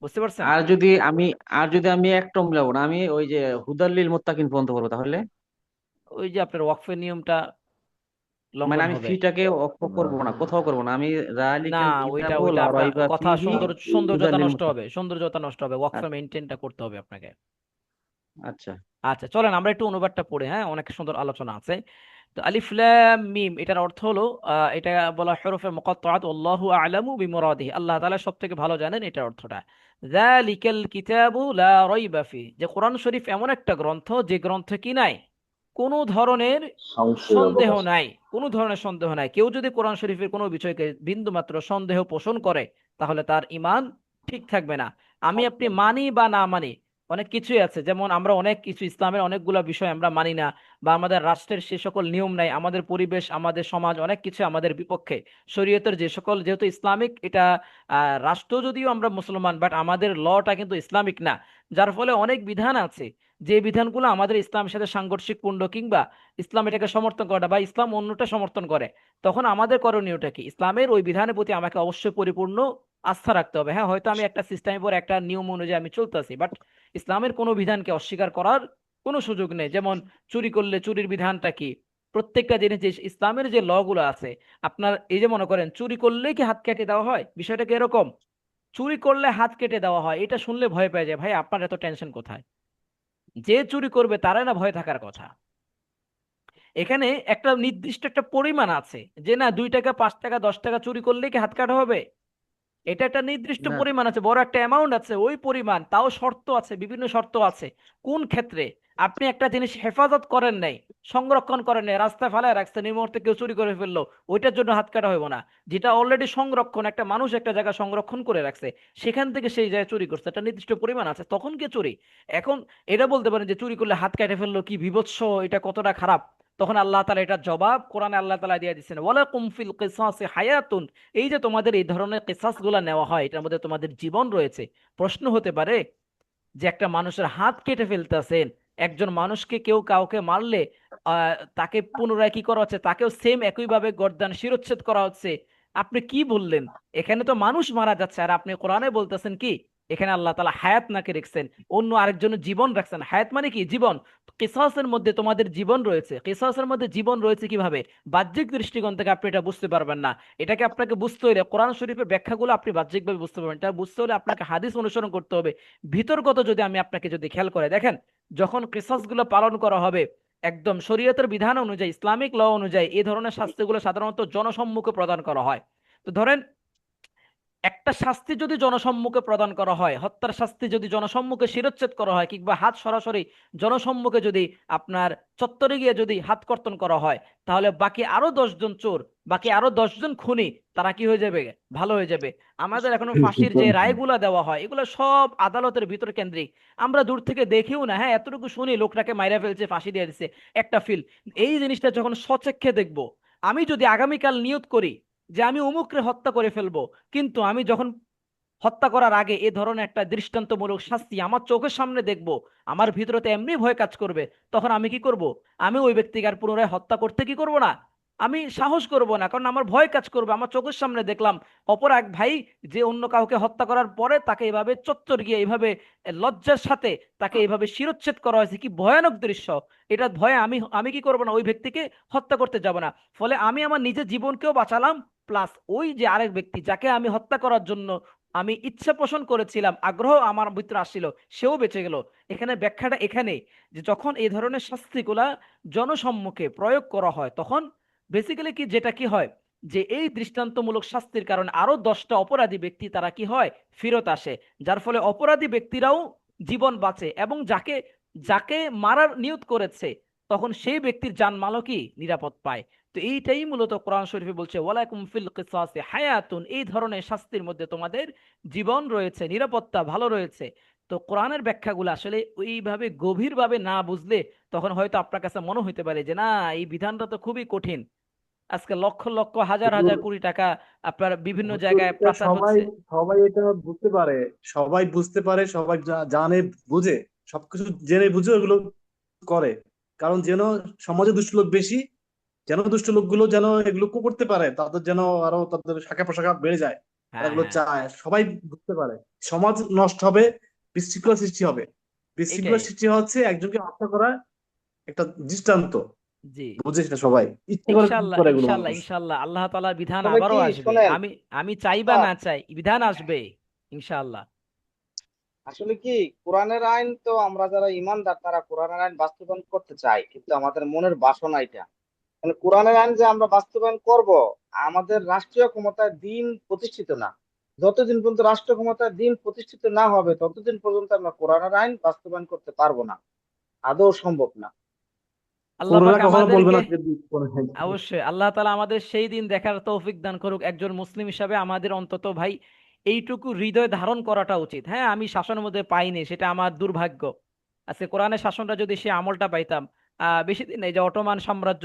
বুঝতে পারছেন? আর যদি আমি আর যদি আমি একটা মিলাবো না, আমি ওই যে হুদাল্লিল মুত্তাকিন পর্যন্ত করবো, তাহলে ওই যে আপনার ওয়াকফের নিয়মটা মানে লঙ্ঘন আমি হবে। ফিটাকে অক্ষ করবো না, কোথাও করবো না আমি। না যালিকাল ওইটা কিতাবু ওইটা লা আপনার রাইবা কথা ফিহি সৌন্দর্যতা হুদাল্লিল নষ্ট হবে, মুত্তাকিন। সৌন্দর্যতা নষ্ট হবে, ওয়াকফ মেনটেনটা করতে হবে আপনাকে। আচ্ছা আচ্ছা চলেন আমরা একটু অনুবাদটা পড়ে, হ্যাঁ অনেক সুন্দর আলোচনা আছে। তো আলিফ লাম মিম এটার অর্থ হলো এটা বলা হরফে মুকাত্তাআত, আল্লাহু আ'লামু বিমুরাদিহি, আল্লাহ তাআলা সবথেকে ভালো জানেন এটার অর্থটা। যালিকাল কিতাবু লা রাইবা ফি, যে কোরআন শরীফ এমন একটা গ্রন্থ যে গ্রন্থ কি নাই কোনো ধরনের সংশয় সন্দেহ অবকাশ। নাই, কোনো ধরনের সন্দেহ নাই। কেউ যদি কোরআন শরীফের কোনো বিষয়কে বিন্দুমাত্র সন্দেহ পোষণ করে তাহলে তার ঈমান ঠিক থাকবে না। আমি আপনি মানি বা না মানি, অনেক কিছুই আছে, যেমন আমরা অনেক কিছু ইসলামের অনেকগুলো বিষয় আমরা মানি না, বা আমাদের রাষ্ট্রের সে সকল নিয়ম নাই, আমাদের পরিবেশ আমাদের সমাজ অনেক কিছু আমাদের বিপক্ষে। শরীয়তের যে সকল, যেহেতু ইসলামিক এটা রাষ্ট্র, যদিও আমরা মুসলমান বাট আমাদের লটা কিন্তু ইসলামিক না, যার ফলে অনেক বিধান আছে যে বিধানগুলো আমাদের ইসলামের সাথে সাংঘর্ষিকপূর্ণ, কিংবা ইসলাম এটাকে সমর্থন করে না বা ইসলাম অন্যটা সমর্থন করে। তখন আমাদের করণীয়টা কি? ইসলামের ওই বিধানের প্রতি আমাকে অবশ্যই পরিপূর্ণ আস্থা রাখতে হবে। হ্যাঁ হয়তো আমি একটা সিস্টেমের পর একটা নিয়ম অনুযায়ী আমি চলতেছি, বাট ইসলামের কোনো বিধানকে অস্বীকার করার কোনো সুযোগ নেই। যেমন চুরি করলে চুরির বিধানটা কি, প্রত্যেকটা জিনিস যে ইসলামের যে ল গুলো আছে, আপনার এই যে মনে করেন চুরি করলেই কি হাত কেটে দেওয়া হয়, বিষয়টা কি এরকম? চুরি করলে হাত কেটে দেওয়া হয়, এটা শুনলে ভয় পেয়ে যায়। ভাই আপনার এত টেনশন কোথায়? যে চুরি করবে তারাই না ভয় থাকার কথা। এখানে একটা নির্দিষ্ট একটা পরিমাণ আছে, যে না 2 টাকা 5 টাকা 10 টাকা চুরি করলেই কি হাত কাটা হবে, এটা একটা নির্দিষ্ট না। পরিমাণ আছে, বড় একটা অ্যামাউন্ট আছে, ওই পরিমাণ, তাও শর্ত আছে, বিভিন্ন শর্ত আছে। কোন ক্ষেত্রে আপনি একটা জিনিস হেফাজত করেন নাই, সংরক্ষণ করেন নাই, রাস্তায় ফেলায় রাখছেন, এই মুহূর্তে কেউ চুরি করে ফেললো, ওইটার জন্য হাত কাটা হইব না। যেটা অলরেডি সংরক্ষণ, একটা মানুষ একটা জায়গা সংরক্ষণ করে রাখছে, সেখান থেকে সেই জায়গায় চুরি করছে, একটা নির্দিষ্ট পরিমাণ আছে, তখন কে চুরি। এখন এটা বলতে পারেন যে চুরি করলে হাত কেটে ফেললো কি বিভৎস, এটা কতটা খারাপ, তখন আল্লাহ তাআলা এটার জবাব কোরআনে আল্লাহ তাআলা দিয়ে দিচ্ছেন, ওয়ালাকুম ফিল কিসাসি হায়াতুন, এই যে তোমাদের এই ধরনের কিসাস গুলা নেওয়া হয় এটার মধ্যে তোমাদের জীবন রয়েছে। প্রশ্ন হতে পারে যে একটা মানুষের হাত কেটে ফেলতেছেন, একজন মানুষকে কেউ কাউকে মারলে তাকে পুনরায় কি করা হচ্ছে, তাকেও সেম একইভাবে গর্দান শিরচ্ছেদ করা হচ্ছে। আপনি কি বললেন? এখানে তো মানুষ মারা যাচ্ছে, আর আপনি কোরআনে বলতেছেন কি এখানে আল্লাহ তাআলা হায়াত নাকি রেখেছেন, অন্য আরেকজনের জীবন রাখছেন। হায়াত মানে কি? জীবন। কিসাসের মধ্যে তোমাদের জীবন রয়েছে। কিসাসের মধ্যে জীবন রয়েছে কিভাবে? বাহ্যিক দৃষ্টিকোণ থেকে আপনি এটা বুঝতে পারবেন না। এটাকে আপনাকে বুঝতে হলে কোরআন শরীফের ব্যাখ্যাগুলো আপনি বাহ্যিকভাবে বুঝতে পারবেন, এটা বুঝতে হলে আপনাকে হাদিস অনুসরণ করতে হবে। ভিতরগত যদি আমি আপনাকে যদি খেয়াল করে দেখেন, যখন কিসাসগুলো পালন করা হবে একদম শরীয়তের বিধান অনুযায়ী, ইসলামিক ল অনুযায়ী, এই ধরনের শাস্তিগুলো সাধারণত জনসম্মুখে প্রদান করা হয়। তো ধরেন একটা শাস্তি যদি জনসম্মুখে প্রদান করা হয়, হত্যার শাস্তি যদি জনসম্মুখে শিরচ্ছেদ করা হয়, কিংবা হাত সরাসরি জনসম্মুখে যদি আপনার চত্বরে গিয়ে যদি হাত কর্তন করা হয়, তাহলে বাকি আরো 10 জন চোর, বাকি আরো 10 জন খুনি, তারা কি হয়ে যাবে? ভালো হয়ে যাবে। আমাদের এখনো ফাঁসির যে রায়গুলা দেওয়া হয় এগুলো সব আদালতের ভিতর কেন্দ্রিক, আমরা দূর থেকে দেখিও না, হ্যাঁ এতটুকু শুনি লোকটাকে মাইরা ফেলছে, ফাঁসি দিয়ে দিচ্ছে, একটা ফিল। এই জিনিসটা যখন সচক্ষে দেখবো, আমি যদি আগামীকাল নিয়ত করি যে আমি অমুকরে হত্যা করে ফেলবো, কিন্তু আমি যখন হত্যা করার আগে এ ধরনের একটা দৃষ্টান্তমূলক শাস্তি আমার চোখের সামনে দেখব, আমার ভিতরে তো এমনি ভয় কাজ করবে, তখন আমি কি করব? আমি ওই ব্যক্তিকে আর পুনরায় হত্যা করতে কি করব না, আমি সাহস করব না, কারণ আমার ভয় কাজ করবে। আমার চোখের সামনে দেখলাম অপর এক ভাই যে অন্য কাউকে হত্যা করার পরে তাকে এইভাবে চত্বর গিয়ে এইভাবে লজ্জার সাথে তাকে এইভাবে শিরচ্ছেদ করা হয়েছে, কি ভয়ানক দৃশ্য। এটা ভয়ে আমি আমি কি করব না, ওই ব্যক্তিকে হত্যা করতে যাব না। ফলে আমি আমার নিজের জীবনকেও বাঁচালাম, প্লাস ওই যে আরেক ব্যক্তি যাকে আমি হত্যা করার জন্য আমি ইচ্ছা পোষণ করেছিলাম, আগ্রহ আমার ভিতরে আসছিল, সেও বেঁচে গেল। এখানে ব্যাখ্যাটা এখানে, যে যখন এই ধরনের শাস্তিগুলা জনসম্মুখে প্রয়োগ করা হয় তখন বেসিক্যালি কি যেটা কি হয়, যে এই দৃষ্টান্তমূলক শাস্তির কারণে আরো 10টা অপরাধী ব্যক্তি তারা কি হয়, ফেরত আসে, যার ফলে অপরাধী ব্যক্তিরাও জীবন বাঁচে, এবং যাকে যাকে মারার নিয়ত করেছে তখন সেই ব্যক্তির জানমালও কি নিরাপদ পায়। তো এইটাই মূলত কোরআন শরীফে বলছে ওয়ালাকুম ফিল কিসাসি হায়াতুন, এই ধরনের শাস্তির মধ্যে তোমাদের জীবন রয়েছে, নিরাপত্তা ভালো রয়েছে। তো কোরআনের ব্যাখ্যাগুলো আসলে ওইভাবে গভীরভাবে না বুঝলে তখন হয়তো আপনার কাছে মনে হইতে পারে যে না, এই বিধানটা তো খুবই কঠিন। আজকে লক্ষ লক্ষ হাজার কিন্তু হাজার কোটি টাকা আপনার বিভিন্ন হুজুর, জায়গায় এটা পাচার সবাই হচ্ছে। সবাই এটা বুঝতে পারে, সবাই বুঝতে পারে, সবাই জানে, বুঝে, সবকিছু জেনে বুঝে ওগুলো করে। কারণ যেন সমাজে দুষ্ট লোক বেশি, যেন দুষ্ট লোকগুলো যেন এগুলো করতে পারে, তাদের যেন আরো তাদের শাখা প্রশাখা বেড়ে যায়, তারা হ্যাঁ এগুলো হ্যাঁ, চায়, সবাই বুঝতে পারে। সমাজ নষ্ট হবে, বিশৃঙ্খলা সৃষ্টি হবে। বিশৃঙ্খলা এটাই। সৃষ্টি হচ্ছে একজনকে হত্যা করা একটা দৃষ্টান্ত, জি, বুঝে সেটা সবাই ইচ্ছে করে ইনশাল্লাহ করে এগুলো ইনশাল্লাহ মানুষ। ইনশাল্লাহ আল্লাহ তাআলার বিধান তবে আবারও কি আসবে। শোনেন আমি আমি চাই বা স্যার, না চাই, বিধান আসবে ইনশাল্লাহ। আসলে কি কোরআনের আইন তো আমরা যারা ইমানদার তারা কোরআনের আইন বাস্তবায়ন করতে চাই, কিন্তু আমাদের মনের বাসনা এটা, মানে কোরআনের আইন যে আমরা বাস্তবায়ন করব, আমাদের রাষ্ট্রীয় ক্ষমতায় দিন প্রতিষ্ঠিত না, যতদিন পর্যন্ত রাষ্ট্র ক্ষমতায় দিন প্রতিষ্ঠিত না হবে ততদিন পর্যন্ত আমরা কোরআনের আইন বাস্তবায়ন করতে পারবো না, আদৌ সম্ভব না। আল্লাহ কোনরা পাক কখনো বলবে আমাদেরকে না যে অবশ্যই আল্লাহ তাআলা আমাদের সেই দিন দেখার তৌফিক দান করুক। একজন মুসলিম হিসাবে আমাদের অন্তত ভাই এইটুকু হৃদয় ধারণ করাটা উচিত। হ্যাঁ, আমি শাসনের মধ্যে পাইনি, সেটা আমার দুর্ভাগ্য। আজকে কোরআনের শাসনটা যদি সে আমলটা পাইতাম, বেশি দিন এই যে অটোমান সাম্রাজ্য,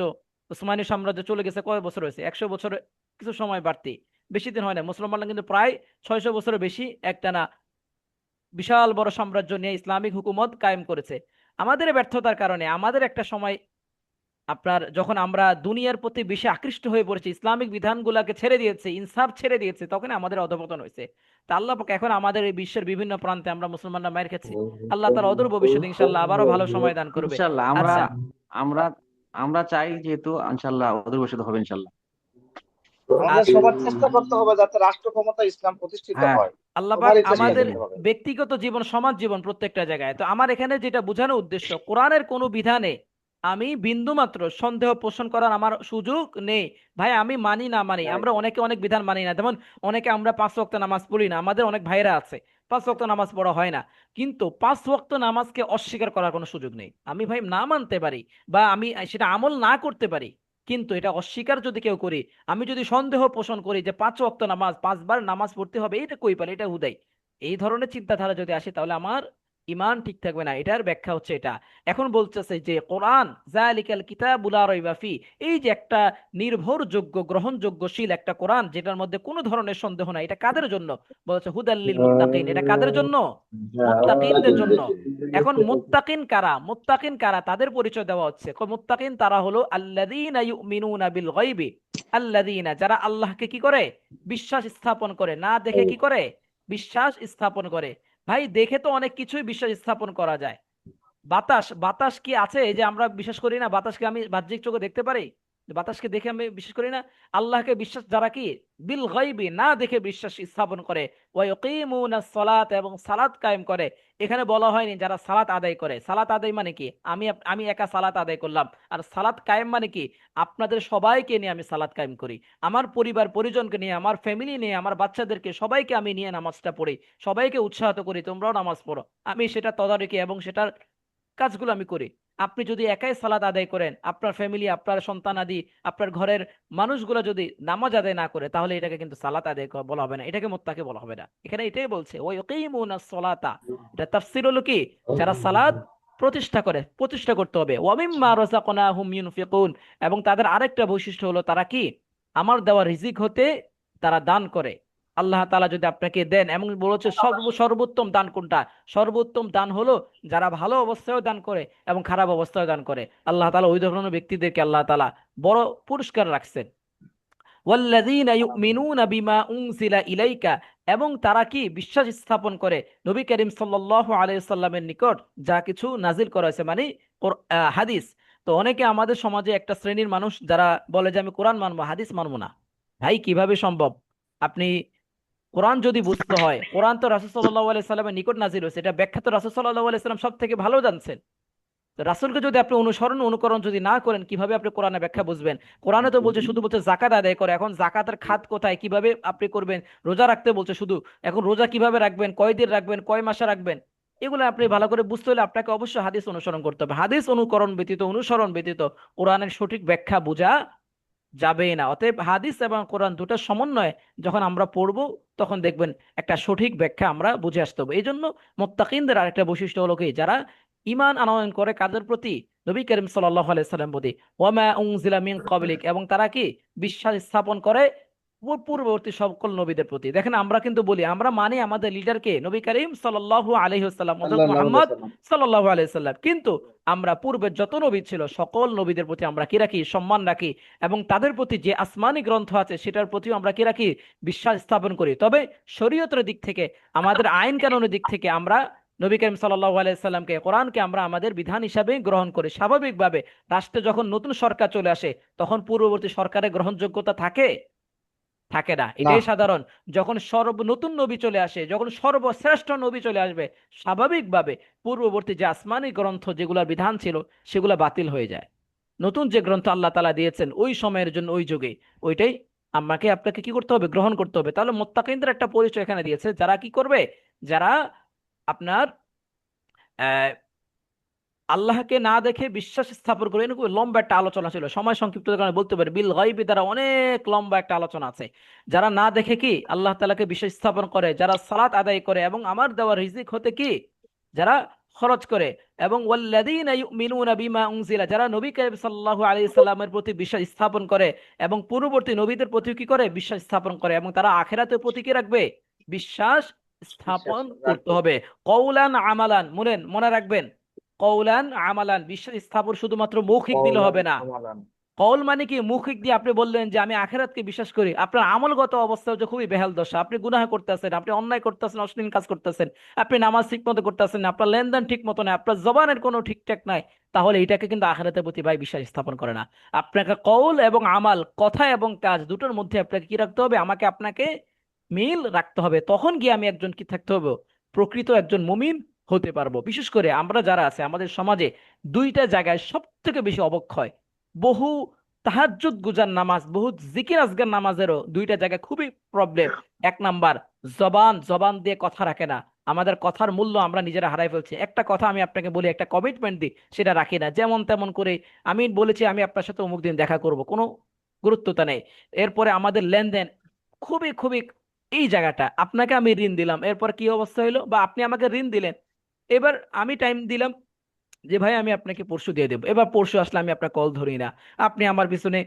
উসমানী সাম্রাজ্য চলে গেছে কয় বছর হয়েছে, 100 বছর, কিছু সময় বাড়তি, বেশি দিন হয় না। মুসলমানরা কিন্তু প্রায় 600 বছরের বেশি একটানা বিশাল বড় সাম্রাজ্য নিয়ে ইসলামিক হুকুমত কায়েম করেছে। আমাদের ব্যর্থতার কারণে আমাদের একটা সময় আপনার যখন আমরা দুনিয়ার প্রতি বেশি আকৃষ্ট হয়ে পড়েছি, ইসলামিক বিধানগুলোকে ছেড়ে দিয়েছে, ইনসাফ ছেড়ে দিয়েছে, তখন আমাদের অধঃপতন হয়েছে। তা আল্লাহ পাক এখন আমাদের এই বিশ্বের বিভিন্ন প্রান্তে আমরা মুসলমানরা মায়ের খেয়েছি, আল্লাহ তাআলা অদূর ভবিষ্যতে ইনশাআল্লাহ আবারও ভালো সময় দান করবে। ইনশাল্লাহ আমরা আচ্ছা, আমরা আমরা চাই, যেহেতু ইনশাল্লাহ অদূর ভবিষ্যতে হবে ইনশাল্লাহ। আমাদের আচ্ছা, সবার চেষ্টা করতে হবে যাতে রাষ্ট্র ক্ষমতা ইসলাম প্রতিষ্ঠিত হ্যাঁ, হয়, আল্লাহ পাক সবারই চেষ্টা আমাদের করতে হবে। ব্যক্তিগত জীবন, সমাজ জীবন, প্রত্যেকটা জায়গায়। তো আমার এখানে যেটা বোঝানোর উদ্দেশ্য, কোরআনের কোনো বিধানে আমি বিন্দু মাত্র সন্দেহ পোষণ করার আমার সুযোগ নেই। ভাই আমি মানি না মানি, আমরা অনেকে অনেক বিধান মানি না, যেমন অনেকে আমরা 5 ওয়াক্ত নামাজ পড়ি না, আমাদের অনেক ভাইরা আছে 5 ওয়াক্ত নামাজ পড়া হয় না, কিন্তু 5 ওয়াক্ত নামাজকে অস্বীকার করার কোনো সুযোগ নেই। আমি ভাই না মানতে পারি বা আমি সেটা আমল না করতে পারি, কিন্তু এটা অস্বীকার যদি কেউ করি, আমি যদি সন্দেহ পোষণ করি যে 5 ওয়াক্ত নামাজ 5 বার নামাজ পড়তে হবে, এটা কই পারে, এটা হুদাই, এই ধরনের চিন্তাধারা যদি আসে তাহলে আমার ইমান ঠিক থাকবে না। এটার ব্যাখ্যা হচ্ছে এটা। এখন বলতেছে যে কোরআন যালিকাল কিতাবু লা রাইবা ফি, এই যে একটা নির্ভরযোগ্য গ্রহণযোগ্যশীল একটা কোরআন যেটার মধ্যে কোনো ধরনের সন্দেহ নাই, এটা কাদের জন্য বলছে? হুদাল লিল মুত্তাকিন, এটা কাদের জন্য? মুত্তাকিনদের জন্য। এখন মুত্তাকিন কারা? মুত্তাকিন কারা তাদের পরিচয় দেওয়া হচ্ছে। মুত্তাকিন তারা হলো আল্লাযীনা ইউমিনুনা বিল গায়বি, আল্লাযীনা যারা আল্লাহকে কি করে? বিশ্বাস স্থাপন করে, না দেখে কি করে? বিশ্বাস স্থাপন করে। ভাই দেখে তো অনেক কিছুই বিশ্বাস স্থাপন করা যায়। বাতাস, বাতাস কি আছে এই যে আমরা বিশ্বাস করি না, বাতাসকে আমি বাহ্যিক চোখে দেখতে পারি, বাতাসকে দেখে আমি বিশ্বাস করি না। আল্লাহকে বিশ্বাস যারা কি বিল গায়বি, না দেখে বিশ্বাস স্থাপন করে, ওয়া ইউকিমুনাস সালাত, এবং সালাত কায়েম করে। এখানে বলা হয়নি যারা সালাত আদায় করে। সালাত আদায় মানে কি? আমি একা সালাত আদায় করলাম। আর সালাত কায়েম মানে কি? আপনাদের সবাইকে নিয়ে আমি সালাত কায়েম করি, আমার পরিবার পরিজনকে নিয়ে, আমার ফ্যামিলি নিয়ে, আমার বাচ্চাদেরকে সবাইকে আমি নিয়ে নামাজটা পড়ি, সবাইকে উৎসাহিত করি তোমরাও নামাজ পড়ো। আমি সেটা তদারকি এবং সেটার কাজগুলো আমি করি। আপনি যদি একাই সালাত আদায় করেন, আপনার ফ্যামিলি, আপনার সন্তানাদি, আপনার ঘরের মানুষগুলো যদি নামাজ আদায় না করে, তাহলে এটাকে কিন্তু সালাত আদায় বলা হবে না, এটাকে মুত্তাকি বলা হবে না। এখানে এটাই বলছে ওয়া ইউকিমুনাস সালাতা, এটা তাফসীর হলো কি? যারা সালাত প্রতিষ্ঠা করতে হবে। ওয়ামিম্মা রাযাকনাহুম ইউনফিকুন, এবং তাদের আরেকটা বৈশিষ্ট্য হলো তারা কি আমার দেওয়া রিজিক হতে তারা দান করে। আল্লাহ তাআলা যদি আপনাকে দেন, এমন বলেছে সর্বোত্তম দান কোনটা? সর্বোত্তম দান হলো যারা ভালো অবস্থায়ও দান করে এবং খারাপ অবস্থায়ও দান করে। আল্লাহ তাআলা ওই ধরনের ব্যক্তিদেরকে আল্লাহ তাআলা বড় পুরস্কার রাখছেন। ওয়াল্লাযীনা ইউমিনুনা বিমা উনজিলা ইলাইকা, এবং তারা কি বিশ্বাস স্থাপন করে নবী করিম সাল্লাল্লাহু আলাইহি সাল্লামের নিকট যা কিছু নাজিল করা হয়েছে, মানে হাদিস। তো অনেকে আমাদের সমাজে একটা শ্রেণীর মানুষ যারা বলে যে আমি কোরআন মানবো, হাদিস মানবো না। ভাই কিভাবে সম্ভব? আপনি কোরআন যদি বুঝতে হয়, কোরআন তো রাসূল সাল্লাল্লাহু আলাইহি সাল্লামের নিকট নাজিল হয়েছে, এটা ব্যাখ্যা তো রাসূল সাল্লাল্লাহু আলাইহি সাল্লাম সব থেকে ভালো জানছেন। তো রাসূলকে যদি আপনি অনুকরণ যদি না করেন, কিভাবে আপনি কোরআনের ব্যাখ্যা বুঝবেন? কোরআনে তো বলছে, শুধু বলছে জাকাত আদায় করে, এখন জাকাতের খাত কোথায়, কিভাবে আপনি করবেন? রোজা রাখতে বলছে শুধু, এখন রোজা কিভাবে রাখবেন, কয় দিন রাখবেন, কয় মাসে রাখবেন? এগুলো আপনি ভালো করে বুঝতে হলে আপনাকে অবশ্যই হাদিস অনুসরণ করতে হবে। হাদিস অনুসরণ ব্যতীত কোরআনের সঠিক ব্যাখ্যা বোঝা যাবে না। অতএব হাদিস এবং কোরআন দুটার সমন্বয়ে যখন আমরা পড়বো, তখন দেখবেন একটা সঠিক ব্যাখ্যা আমরা বুঝে আসতে হবে। এই জন্য মুত্তাকিনদের আরেকটা বৈশিষ্ট্য হলো কি, যারা ঈমান আনয়ন করে কাদের প্রতি? নবী করিম সাল্লাল্লাহু আলাইহি সাল্লাম প্রতি। ওয়ামা উনজিলা মিন ক্বাবলিক, এবং তারা কি বিশ্বাস স্থাপন করে পূর্ববর্তী সকল নবীদের প্রতি। দেখেন আমরা কিন্তু বলি আমরা মানি আমাদের লিডারকে নবী করিম সাল্লাল্লাহু আলাইহি ওয়াসাল্লাম, হযরত সাল্লাল্লাহু আলাইহি মুহাম্মদ সাল্লাম। সাল্লাল্লাহু আলাইহি সাল্লাম, কিন্তু আমরা পূর্বের যত নবী ছিল সকল নবীদের প্রতি আমরা কি রাখি? সম্মান রাখি। এবং তাদের প্রতি যে আসমানি গ্রন্থ আছে সেটার প্রতিও আমরা কি রাখি? বিশ্বাস স্থাপন করি। তবে শরীয়তের দিক থেকে, আমাদের আইন কানুনের দিক থেকে আমরা নবী করিম সাল্লাল্লাহু আলাইহি সাল্লামকে, কোরআনকে আমরা আমাদের বিধান হিসাবে গ্রহণ করি। স্বাভাবিকভাবে রাষ্ট্রে যখন নতুন সরকার চলে আসে, তখন পূর্ববর্তী সরকারের গ্রহণযোগ্যতা থাকে থাকে না, না, এটাই সাধারণ। যখন নতুন নবী চলে আসে, যখন সর্বশ্রেষ্ঠ নবী চলে আসবে, স্বাভাবিকভাবে পূর্ববর্তী যে আসমানি গ্রন্থ যেগুলোর বিধান ছিল সেগুলো বাতিল হয়ে যায়। নতুন যে গ্রন্থ আল্লাহ তাআলা দিয়েছেন ওই সময়ের জন্য, ওই যুগে, ওইটাই আমাকে আপনাকে কি করতে হবে? গ্রহণ করতে হবে। তাহলে মুত্তাকিনদের একটা পরিচয় এখানে দিয়েছে, যারা কি করবে? যারা আপনার আল্লাহকে না দেখে বিশ্বাস স্থাপন করে। এরকম লম্বা একটা আলোচনা ছিল, সময় সংক্ষিপ্ত কারণে বলতে পারি, বিল গায়বি দ্বারা অনেক লম্বা একটা আলোচনা আছে। যারা না দেখে কি আল্লাহ তাআলাকে বিশ্বাস স্থাপন করে, যারা সালাত আদায় করে এবং আমার দেওয়া রিজিক হতে কি যারা খরচ করে, এবং ওয়াল্লাযীনা ইউমিনুনা বিমা উনজিলা, যারা নবী করিম সাল্লাল্লাহু আলাইহি সাল্লামের প্রতি বিশ্বাস স্থাপন করে এবং পূর্ববর্তী নবীদের প্রতি কি করে? বিশ্বাস স্থাপন করে, এবং তারা আখিরাতের প্রতি কি রাখবে? বিশ্বাস বিশ্বাস স্থাপন করতে রাখবে। হবে। কওলান আমালান, মনে রাখবেন, কওলান আমালান, বিশ্বাস স্থাপন শুধুমাত্র মৌখিক দিলে কওলান হবে না। আমালান। কওল মানে কি? মৌখিক দিয়ে আপনি বললেন যে আমি আখিরাতকে বিশ্বাস করি, আপনার আমলগত অবস্থা হচ্ছে খুবই বেহাল দশা। আপনি গুনাহ করতেছেন, আপনি অন্যায় করতেছেন, অশ্লীল কাজ করতেছেন, আপনি নামাজ ঠিক মতো করতেছেন না, আপনার লেনদেন ঠিক মতো নাই, আপনার জবানের কোনো ঠিকঠাক নাই, তাহলে এটাকে কিন্তু আখিরাতের প্রতি ভাই বিশ্বাস স্থাপন করে না। আপনাকে কওল এবং আমাল, কথা এবং কাজ দুটোর মধ্যে আপনাকে কি রাখতে হবে? আপনাকে মিল রাখতে হবে। তখন গিয়ে আমি একজন কি থাকতে হবে? প্রকৃত একজন মুমিন হতে পারবো। বিশেষ করে আমরা যারা আছে আমাদের সমাজে দুইটা জায়গায় সব থেকে বেশি অবক্ষয়। বহু তাহাজ্জুদ গুজার নামাজ, বহু জিকির আজগার নামাজেরও দুইটা জায়গায় খুবই প্রবলেম। এক নাম্বার, জবান দিয়ে কথা রাখে না। আমাদের কথার মূল্য আমরা নিজেরা হারাই ফেলছি। একটা কথা আমি আপনাকে বলি, একটা কমিটমেন্ট দিই, সেটা রাখি না। যেমন তেমন করে আমি বলেছি আমি আপনার সাথে অমুক দিন দেখা করব, কোনো গুরুত্বতা নেই। এরপরে আমাদের লেনদেন খুবই খুবই, এই জায়গাটা আপনাকে আমি ঋণ দিলাম, এরপর কি অবস্থা হলো? বা আপনি আমাকে ঋণ দিলেন, এবার আমি টাইম দিলাম যে ভাই আমি আপনাকে পরশু দিয়ে দেবো, এবার পরশু আসলে আমি আপনার কল ধরি না, আপনি আমার পিছনে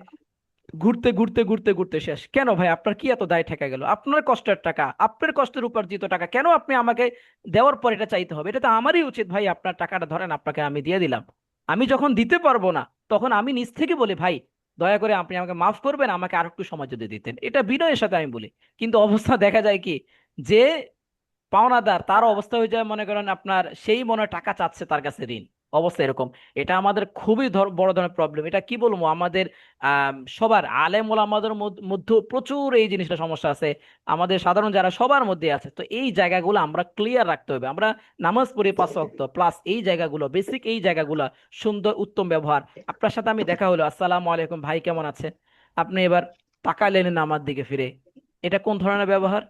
ঘুরতে ঘুরতে ঘুরতে ঘুরতে শেষ। কেন ভাই? আপনার কি এত দায় ঠেকা গেল? আপনার কষ্টের টাকা, আপনার কষ্টের উপার্জিত টাকা, কেন আপনি আমাকে দেওয়ার পর এটা চাইতে হবে? এটা তো আমারই উচিত। ভাই আপনার টাকাটা ধরেন, আপনাকে আমি দিয়ে দিলাম। আমি যখন দিতে পারবো না, তখন আমি নিজ থেকে বলি ভাই দয়া করে আপনি আমাকে মাফ করবেন, আমাকে আর একটু সময় যদি দিতেন, এটা বিনয়ের সাথে আমি বলি। কিন্তু অবস্থা দেখা যায় কি, যে পাওনাদার তার অবস্থা হয়ে যায়, মনে করেন আপনার সেই মনে হয় টাকা চাচ্ছে তার কাছে ঋণ, অবস্থা এরকম। এটা আমাদের খুবই বড় ধরনের প্রবলেম। এটা কি বলবো, আমাদের সবার আলেম ওলামাদের মধ্যে প্রচুর এই জিনিসটা সমস্যা আছে, আমাদের সাধারণ যারা সবার মধ্যে আছে। তো এই জায়গাগুলো আমরা ক্লিয়ার রাখতে হবে। আমরা নামাজ পড়ি 5 ওয়াক্ত, প্লাস এই জায়গাগুলো বেসিক, এই জায়গাগুলো সুন্দর উত্তম ব্যবহার। আপনার সাথে আমি দেখা হলো, আসসালামু আলাইকুম ভাই কেমন আছে, আপনি এবার তাকালেন না আমার দিকে ফিরে, এটা কোন ধরনের ব্যবহার?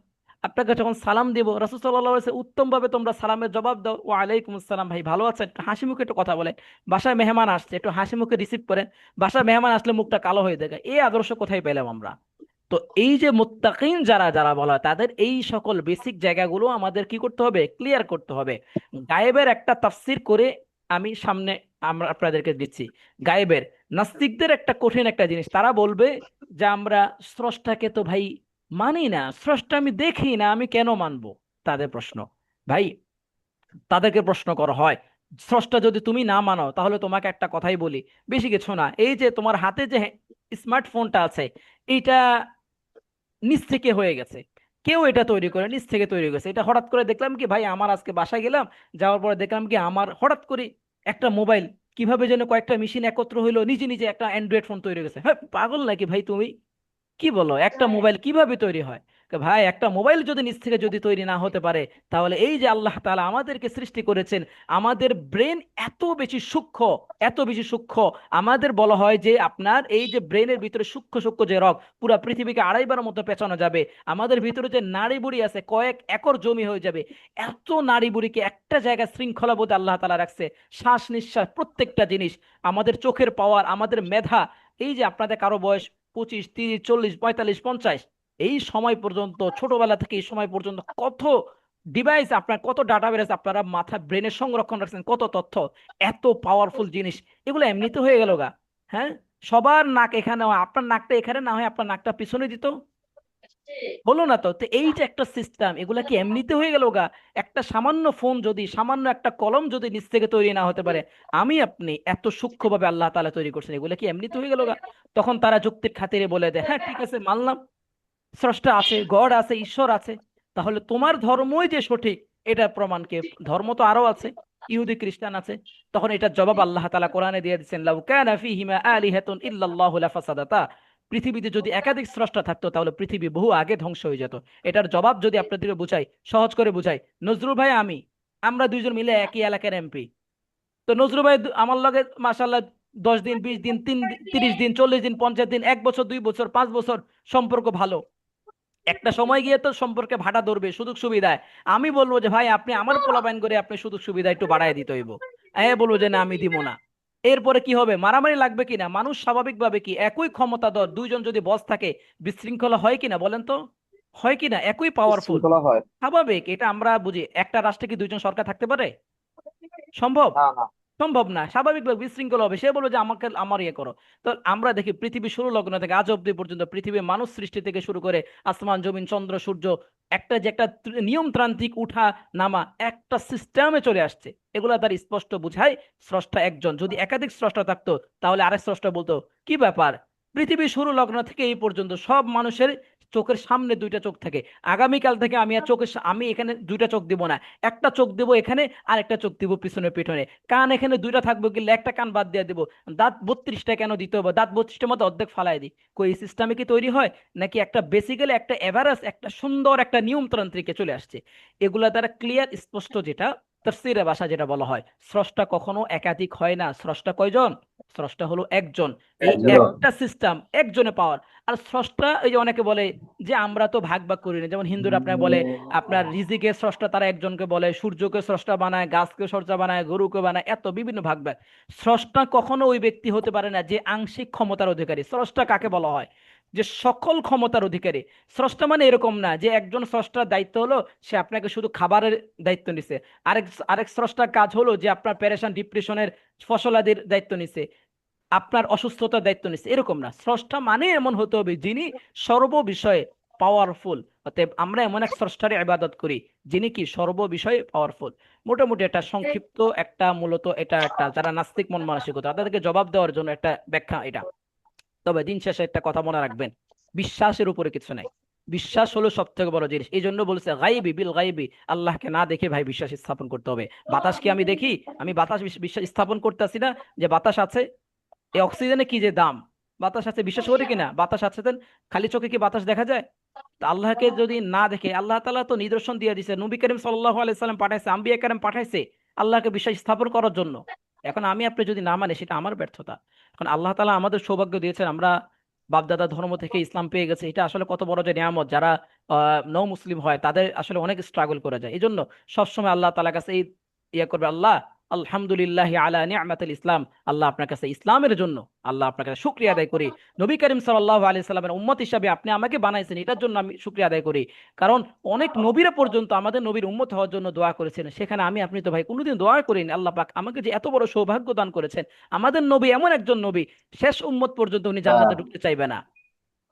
আপনাকে যখন সালাম দিব, রাসূল সাল্লাল্লাহু আলাইহি ওয়াসাল্লাম উত্তম ভাবে তোমরা সালামের জবাব দাও, ওয়া আলাইকুম আসসালাম, ভাই ভালো আছেন, একটু হাসি মুখে একটু কথা বলেন। বাসায় মেহমান আসছে, একটু হাসি মুখে রিসিভ করেন। বাসায় মেহমান আসলে মুখটা কালো হয়ে যায়, এই আদর্শ কোথায় পেলাম আমরা? তো এই যে মুত্তাকিন যারা যারা বলা হয়, তাদের এই সকল বেসিক জায়গাগুলো আমাদের কি করতে হবে? ক্লিয়ার করতে হবে। গায়েবের একটা তাফসির করে আমি সামনে আমরা আপনাদেরকে দিচ্ছি গায়েবের। নাস্তিকদের একটা কঠিন একটা জিনিস, তারা বলবে যে আমরা স্রষ্টাকে তো ভাই মানি না, স্রষ্টা আমি দেখি না, আমি কেন মানবো? তাদের প্রশ্ন। ভাই, তাদেরকে প্রশ্ন করা হয়, স্রষ্টা যদি তুমি না মানো তাহলে তোমাকে একটা কথাই বলি, বেশি কিছু না, এই যে তোমার হাতে যে স্মার্টফোনটা আছে, এইটা নিচ থেকে হয়ে গেছে, কেউ এটা তৈরি করে নিচ থেকে তৈরি করেছে। এটা হঠাৎ করে দেখলাম কি ভাই, আমার আজকে বাসায় গেলাম, যাওয়ার পরে দেখলাম কি আমার হঠাৎ করে একটা মোবাইল, কিভাবে যেন কয়েকটা মেশিন একত্র হইলো, নিজে নিজে একটা অ্যান্ড্রয়েড ফোন তৈরি হয়ে গেছে। হ্যাঁ, পাগল নাকি ভাই তুমি? কি বলো, একটা মোবাইল কিভাবে তৈরি হয়? ভাই, একটা মোবাইল যদি নিজ থেকে যদি তৈরি না হতে পারে, তাহলে এই যে আল্লাহ তাআলা আমাদেরকে সৃষ্টি করেছেন, আমাদের ব্রেন এত বেশি সূক্ষ্ম, এত বেশি সূক্ষ্ম। আমাদের বলা হয় যে আপনার এই যে ব্রেনের ভিতরে সূক্ষ্ম সূক্ষ্ম যে রগ, পুরো পৃথিবীকে আড়াইবার মতো পেঁচানো যাবে। আমাদের ভিতরে যে নাড়ি বুড়ি আছে, কয়েক একর জমি হয়ে যাবে। এত নাড়ি বুড়িকে একটা জায়গায় শৃঙ্খলাবদ্ধ আল্লাহ তাআলা রাখছে। শ্বাস নিঃশ্বাস প্রত্যেকটা জিনিস, আমাদের চোখের পাওয়ার, আমাদের মেধা, এই যে আপনাদের কারো বয়স 25, 30, 40, 45, 50, এই সময় পর্যন্ত, ছোটবেলা থেকে এই সময় পর্যন্ত কত ডিভাইস আপনার, কত ডাটাবেস আপনারা মাথা ব্রেনের সংরক্ষণ রাখছেন, কত তথ্য, এত পাওয়ারফুল জিনিস, এগুলো এমনিতে হয়ে গেল গা। হ্যাঁ, সবার নাক এখানে হয়, আপনার নাকটা এখানে না হয় আপনার নাকটা পিছনে দিত, হলো না তো। তো এই যে একটা সিস্টেম, এগুলা কি এমনিতে হয়ে গেল গা? একটা সামান্য ফোন যদি, সামান্য একটা কলম যদি নিচ থেকে তৈরি না হতে পারে, আমি আপনি এত সূক্ষ্মভাবে আল্লাহ তাআলা তৈরি করছেন, এগুলা কি এমনিতে হয়ে গেল গা? তখন তারা যুক্তির খাতিরে বলে দেয়, হ্যাঁ ঠিক আছে মানলাম, স্রষ্টা আছে, গড আছে, ঈশ্বর আছে, তাহলে তোমার ধর্মই যে সঠিক এটার প্রমাণ কে? ধর্ম তো আরো আছে, ইহুদি খ্রিস্টান আছে। তখন এটার জবাব আল্লাহ তাআলা কোরআনে দিয়ে দিচ্ছেন, লাউ কানা ফীহিমা আলিহাতুন ইল্লাল্লাহু লাফাসাদাতা। পৃথিবীতে যদি একাধিক স্রষ্টা থাকতো তাহলে পৃথিবী বহু আগে ধ্বংস হয়ে যেত। এটার জবাব যদি আপনাদেরকে বুঝাই, সহজ করে বুঝাই, নজরুল ভাই আমরা দুইজন মিলে একই এলাকার এমপি। তো নজরুল ভাই আমার লগে মাশাল্লাহ 10 দিন, 20 দিন, 30 দিন, 40 দিন, 50 দিন, 1 বছর, 2 বছর, 5 বছর সম্পর্ক ভালো। একটা সময় গিয়ে তো সম্পর্কে ভাটা ধরবে সুযোগ সুবিধায়। আমি বলবো যে ভাই আপনি আমার পোলাপাইন করে আপনি সুযোগ সুবিধা একটু বাড়ায় দিতে হইব। বলবো যে না আমি দিব না। এরপরে কি হবে? মারামারি লাগবে কিনা? মানুষ স্বাভাবিকভাবে কি, একই ক্ষমতাধর দুইজন যদি বস থাকে, বিশৃঙ্খলা হয় কিনা বলেন তো? হয় কিনা? একই পাওয়ারফুল, বিশৃঙ্খলা হয়। স্বাভাবিক, এটা আমরা বুঝি। একটা রাষ্ট্রে কি দুইজন সরকার থাকতে পারে? সম্ভব? না না। সম্ভব না, স্বাভাবিকভাবে বিশৃঙ্খলা হবে। সে বলবে যে আমাকে আমার ইয়ে করো। তো আমরা দেখি পৃথিবী শুরু লগ্ন থেকে আজ অব্দি পর্যন্ত, পৃথিবীর মানুষ সৃষ্টি থেকে শুরু করে আসমান জমিন চন্দ্র সূর্য, একটা যে একটা নিয়মতান্ত্রিক উঠা নামা একটা সিস্টেমে চলে আসছে। এগুলা তার স্পষ্ট বুঝায় স্রষ্টা একজন। যদি একাধিক স্রষ্টা থাকতো তাহলে আরেক স্রষ্টা বলতো কি ব্যাপার, পৃথিবী শুরু লগ্ন থেকে এই পর্যন্ত সব মানুষের চোখের সামনে দুইটা চোখ থাকে, আগামীকাল থেকে আমি আর আমি এখানে দুইটা চোখ দিব না, একটা চোখ দিব এখানে আর একটা চোখ দিব পিছনে পিছনে, কান এখানে দুইটা থাকবে কিন্তু একটা কান বাদ দিয়ে দিব, দাঁত 32টা কেন দিতে হবে? দাঁত 32টার মধ্যে অর্ধেক ফালাই দিই। কই এই সিস্টেমে কি তৈরি হয়? নাকি একটা বেসিক্যালি একটা এভারেজ একটা সুন্দর একটা নিয়মতান্ত্রিকে চলে আসছে। এগুলা দ্বারা ক্লিয়ার স্পষ্ট, যেটা তাফসীরের ভাষা যেটা বলা হয়, স্রষ্টা কখনো একাধিক হয় না। স্রষ্টা কয়জন? স্রষ্টা হলো একজন। এই একটা সিস্টেম একজনে পাওয়ার। আর স্রষ্টা, এই যে অনেকে বলে যে আমরা তো ভাগ ভাগ করি না, যেমন হিন্দুরা আপনার বলে আপনার রিজিকের স্রষ্টা তারা একজনকে বলে, সূর্যকে স্রষ্টা বানায়, গাছকে স্রষ্টা বানায়, গরুকে বানায়, এত বিভিন্ন ভাগ ভাগ। স্রষ্টা কখনো ওই ব্যক্তি হতে পারে না যে আংশিক ক্ষমতার অধিকারী। স্রষ্টা কাকে বলা হয়? যে সকল ক্ষমতার অধিকারী। স্রষ্টা মানে এরকম না যে একজন স্রষ্টার দায়িত্ব হলো সে আপনাকে শুধু খাবারের দায়িত্ব নিছে, আরেক আরেক স্রষ্টার কাজ হলো যে আপনার প্যারেশান ডিপ্রেশনের ফসলাদির দায়িত্ব নিছে, আপনার অসুস্থতার দায়িত্ব নিচ্ছে, এরকম না। স্রষ্টা মানে এমন হতে হবে যিনি সর্ব বিষয়ে পাওয়ারফুল। অতএব আমরা এমন এক স্রষ্টারে ইবাদত করি যিনি কি সর্ব বিষয়ে পাওয়ারফুল। মোটামুটি এটা সংক্ষিপ্ত একটা, মূলত এটা একটা যারা নাস্তিক মন মানসিকতা তাদেরকে জবাব দেওয়ার জন্য একটা ব্যাখ্যা এটা। তবে দিন শেষে একটা কথা মনে রাখবেন, বিশ্বাসের উপরে কিছু নাই। বিশ্বাস হলো সব থেকে বড় জিনিস। এই জন্য বলছে গাইবি বিল গাইবি, আল্লাহকে না দেখে ভাই বিশ্বাস স্থাপন করতে হবে। বাতাস কি আমি দেখি? আমি বাতাস বিশ্বাস স্থাপন করতেছি না যে বাতাস আছে। এই অক্সিজেনে কি যে দাম, বাতাস আছে বিশ্বাস করি কিনা? বাতাস আছে দেন, খালি চোখে কি বাতাস দেখা যায়? তো আল্লাহকে যদি না দেখে, আল্লাহ তাআলা তো নিদর্শন দিয়ে দিছে, নবী করিম সাল্লাল্লাহু আলাইহি সাল্লাম পাঠাইছে, আম্বিয়া কেরাম পাঠাইছে আল্লাহকে বিশ্বাস স্থাপন করার জন্য। এখন আমি আপনি যদি না মানে সেটা আমার ব্যর্থতা। এখন আল্লাহ তাআলা আমাদের সৌভাগ্য দিয়েছেন, আমরা বাপদাদা ধর্ম থেকে ইসলাম পেয়ে গেছে, এটা আসলে কত বড় যে নিয়ামত। যারা নও মুসলিম হয় তাদের আসলে অনেক স্ট্রাগল করে যায়। এই জন্য সবসময় আল্লাহ তাআলার কাছে এই ইয়ে করবে, আল্লাহ আলহামদুলিল্লাহি আলা নি'মাতিল ইসলাম, আল্লাহ আপনার কাছে ইসলামের জন্য আল্লাহ আপনার কাছে শুকরিয়া আদায় করি। নবী করিম সাল্লাল্লাহু আলাইহি সাল্লামের উম্মত হিসাবে আপনি আমাকে বানাইছেন, এটার জন্য আমি শুকরিয়া আদায় করি। কারণ অনেক নবীরা পর্যন্ত আমাদের নবীর উম্মত হওয়ার জন্য দোয়া করেছেন, সেখানে আমি আপনি তো ভাই কোনোদিন দোয়া করিনি। আল্লাহ পাক আমাকে যে এত বড় সৌভাগ্য দান করেছেন, আমাদের নবী এমন একজন নবী, শেষ উম্মত পর্যন্ত উনি জান্নাতে ঢুকতে চাইবে না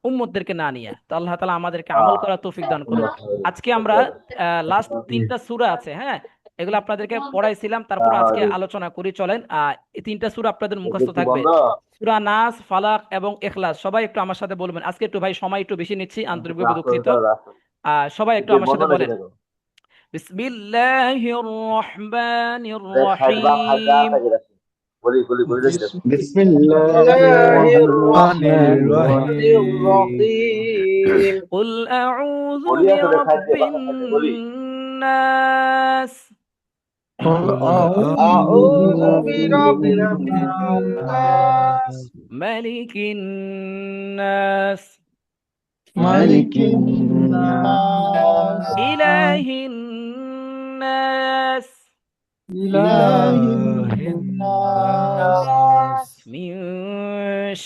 উম্মতদেরকে না নিয়ে। তো আল্লাহ তাআলা আমাদেরকে আমল করার তৌফিক দান করুন। আজকে আমরা লাস্ট 3টা সূরা আছে, হ্যাঁ, এগুলো আপনাদেরকে পড়াইছিলাম, তারপর আজকে আলোচনা করি। চলেন, এই 3টা সূরা আপনাদের মুখস্থ থাকবে, সূরা নাস, ফালাক এবং ইখলাস। সবাই একটু আমার সাথে বলবেন। আজকে একটু ভাই সময় একটু বেশি নিচ্ছি, আন্তরিকভাবে দুঃখিত। সবাই একটু আমার সাথে বলেন, বিসমিল্লাহির রহমানির রহিম। بسم الله الرحمن الرحيم قل أعوذ برب الناس أعوذ برب الناس ملك الناس ملك الناس إله الناس إله الناس من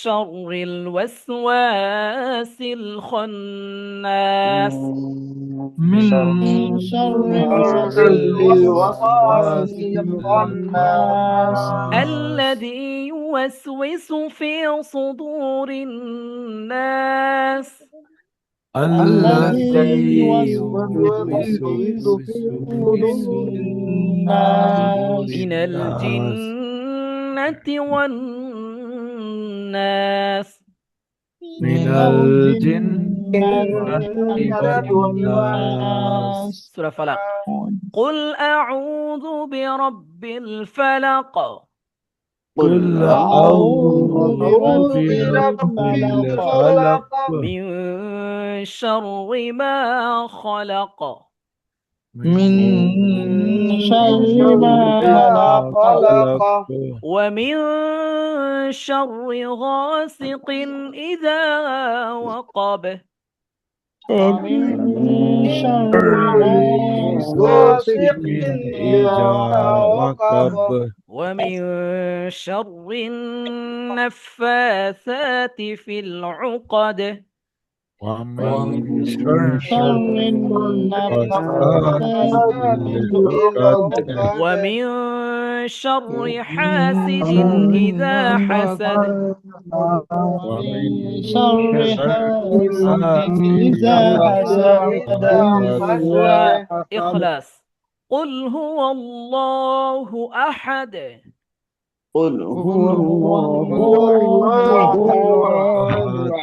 شر الوسواس الخناس من شر الوسواس الخناس الذي يوسوس في صدور الناس الذي يوسوس في صدور الناس من الجنة والناس. من الجنة والناس. سورة فلق. قل أعوذ برب الفلق. قل أعوذ برب الفلق من شر ما خلق. من شر ما خلق ومن شر غاسق إذا وقب. ومن شر غاسق إذا وقب ومن شر النفاثات في العقد. ومن شر النفاثات في العقد ومن شر حاسد إذا حسد. ومن شر حاسد إذا حسد. إخلاص. قل هو الله أحد. قل هو الله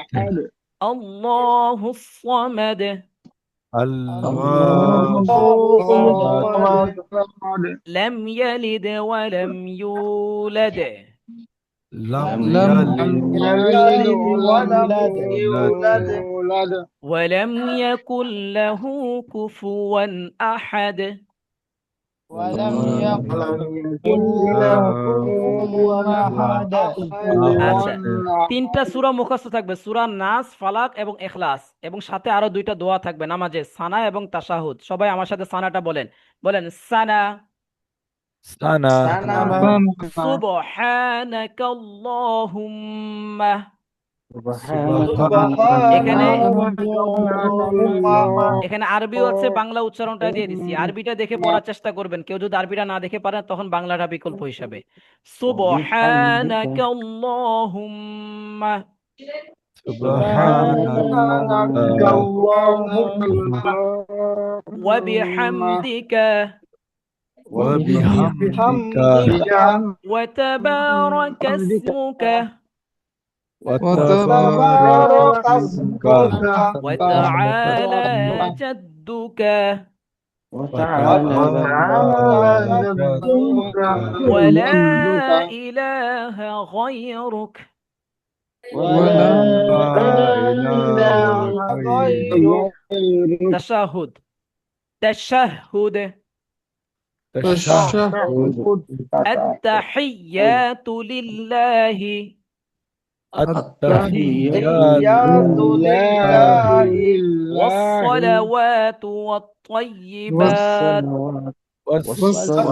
أحد الله الصمد. الله الصمد لم يلد ولم يولد. لم يلد ولم يولد ولم يكن له كفوا أحد. ولم يكن له كفوا أحد. আচ্ছা, 3টা সূরা মুখস্থ থাকবে, সূরা নাস, ফালাক এবং ইখলাস, এবং সাথে আরো 2টা দোয়া থাকবে নামাজে, সানা এবং তাশাহুদ। সবাই আমার সাথে সানাটা বলেন, বলেন সানা। সানা সুবহানাকা আল্লাহুম্মা। এখানে এখানে আরবিও আছে, বাংলা উচ্চারণটা দিয়ে দিচ্ছি। আরবিটা দেখে পড়ার চেষ্টা করবেন, কেউ যদি আরবিটা না দেখে পারেন তখন বাংলাটা বিকল্প হিসাবে। সুবহানাকা আল্লাহুম্মা ওয়া বিহামদিকা ওয়া তাবারাকা ইসমুকা وتبارك اسمك ওয়া তাআলা জাদ্দুকা ولا إله غيرك. ولا إله غيرك. تشهد. تشهد. تشهد. التحيات لله. التحيات لله والصلوات والطيبات. والسلام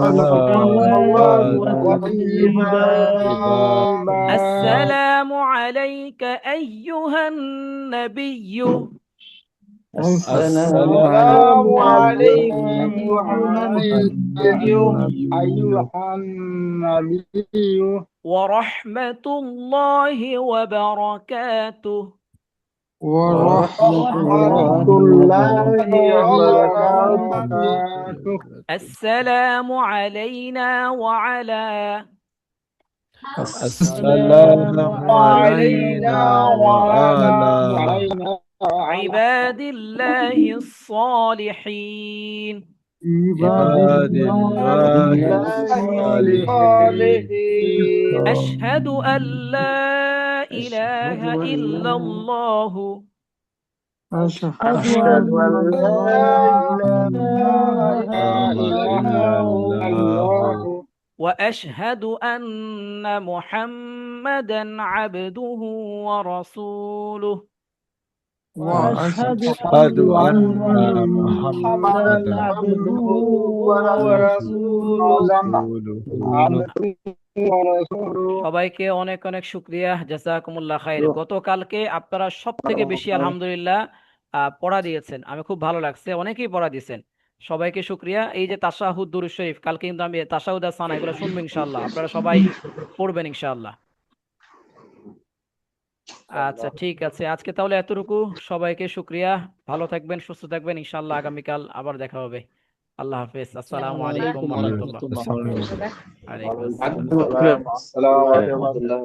عليك السلام عليك أيها النبي السلام السلام عليك عليك أيها النبي ورحمة الله وبركاته ورحمة الله وبركاته. السلام علينا وعلى السلام علينا وعلى عباد الله الصالحين عباد الله الصالحين أشهد أن لا إله إلا الله أشهد أن لا إله إلا الله وأشهد أن محمدا عبده ورسوله وأشهد أشهد أن أن محمدا محمدا عبده ورسوله সবাইকে অনেক অনেক শুক্রিয়া, জাযাকুমুল্লাহ খাইর। গতকালকে আপনারা সব থেকে বেশি আলহামদুলিল্লাহ পড়া দিয়েছেন, আমি খুব ভালো লাগছে, অনেকেই পড়া দিয়েছেন, সবাইকে শুক্রিয়া। এই যে তাশাহুদ দুরূদ শরীফ, কালকে কিন্তু আমি তাশাহুদ আর সানা এগুলো শুনবেন ইনশাআল্লাহ, আপনারা সবাই পড়বেন ইনশাআল্লাহ। আচ্ছা ঠিক আছে, আজকে তাহলে এতটুকু। সবাইকে শুক্রিয়া, ভালো থাকবেন, সুস্থ থাকবেন, ইনশাআল্লাহ আগামীকাল আবার দেখা হবে। আল্লাহ হাফেজ, আসসালামু আলাইকুম ওয়া রাহমাতুল্লাহ। আসসালামু আলাইকুম। ওয়ালাইকুম আসসালাম। আসসালামু আলাইকুম ওয়া রাহমাতুল্লাহ।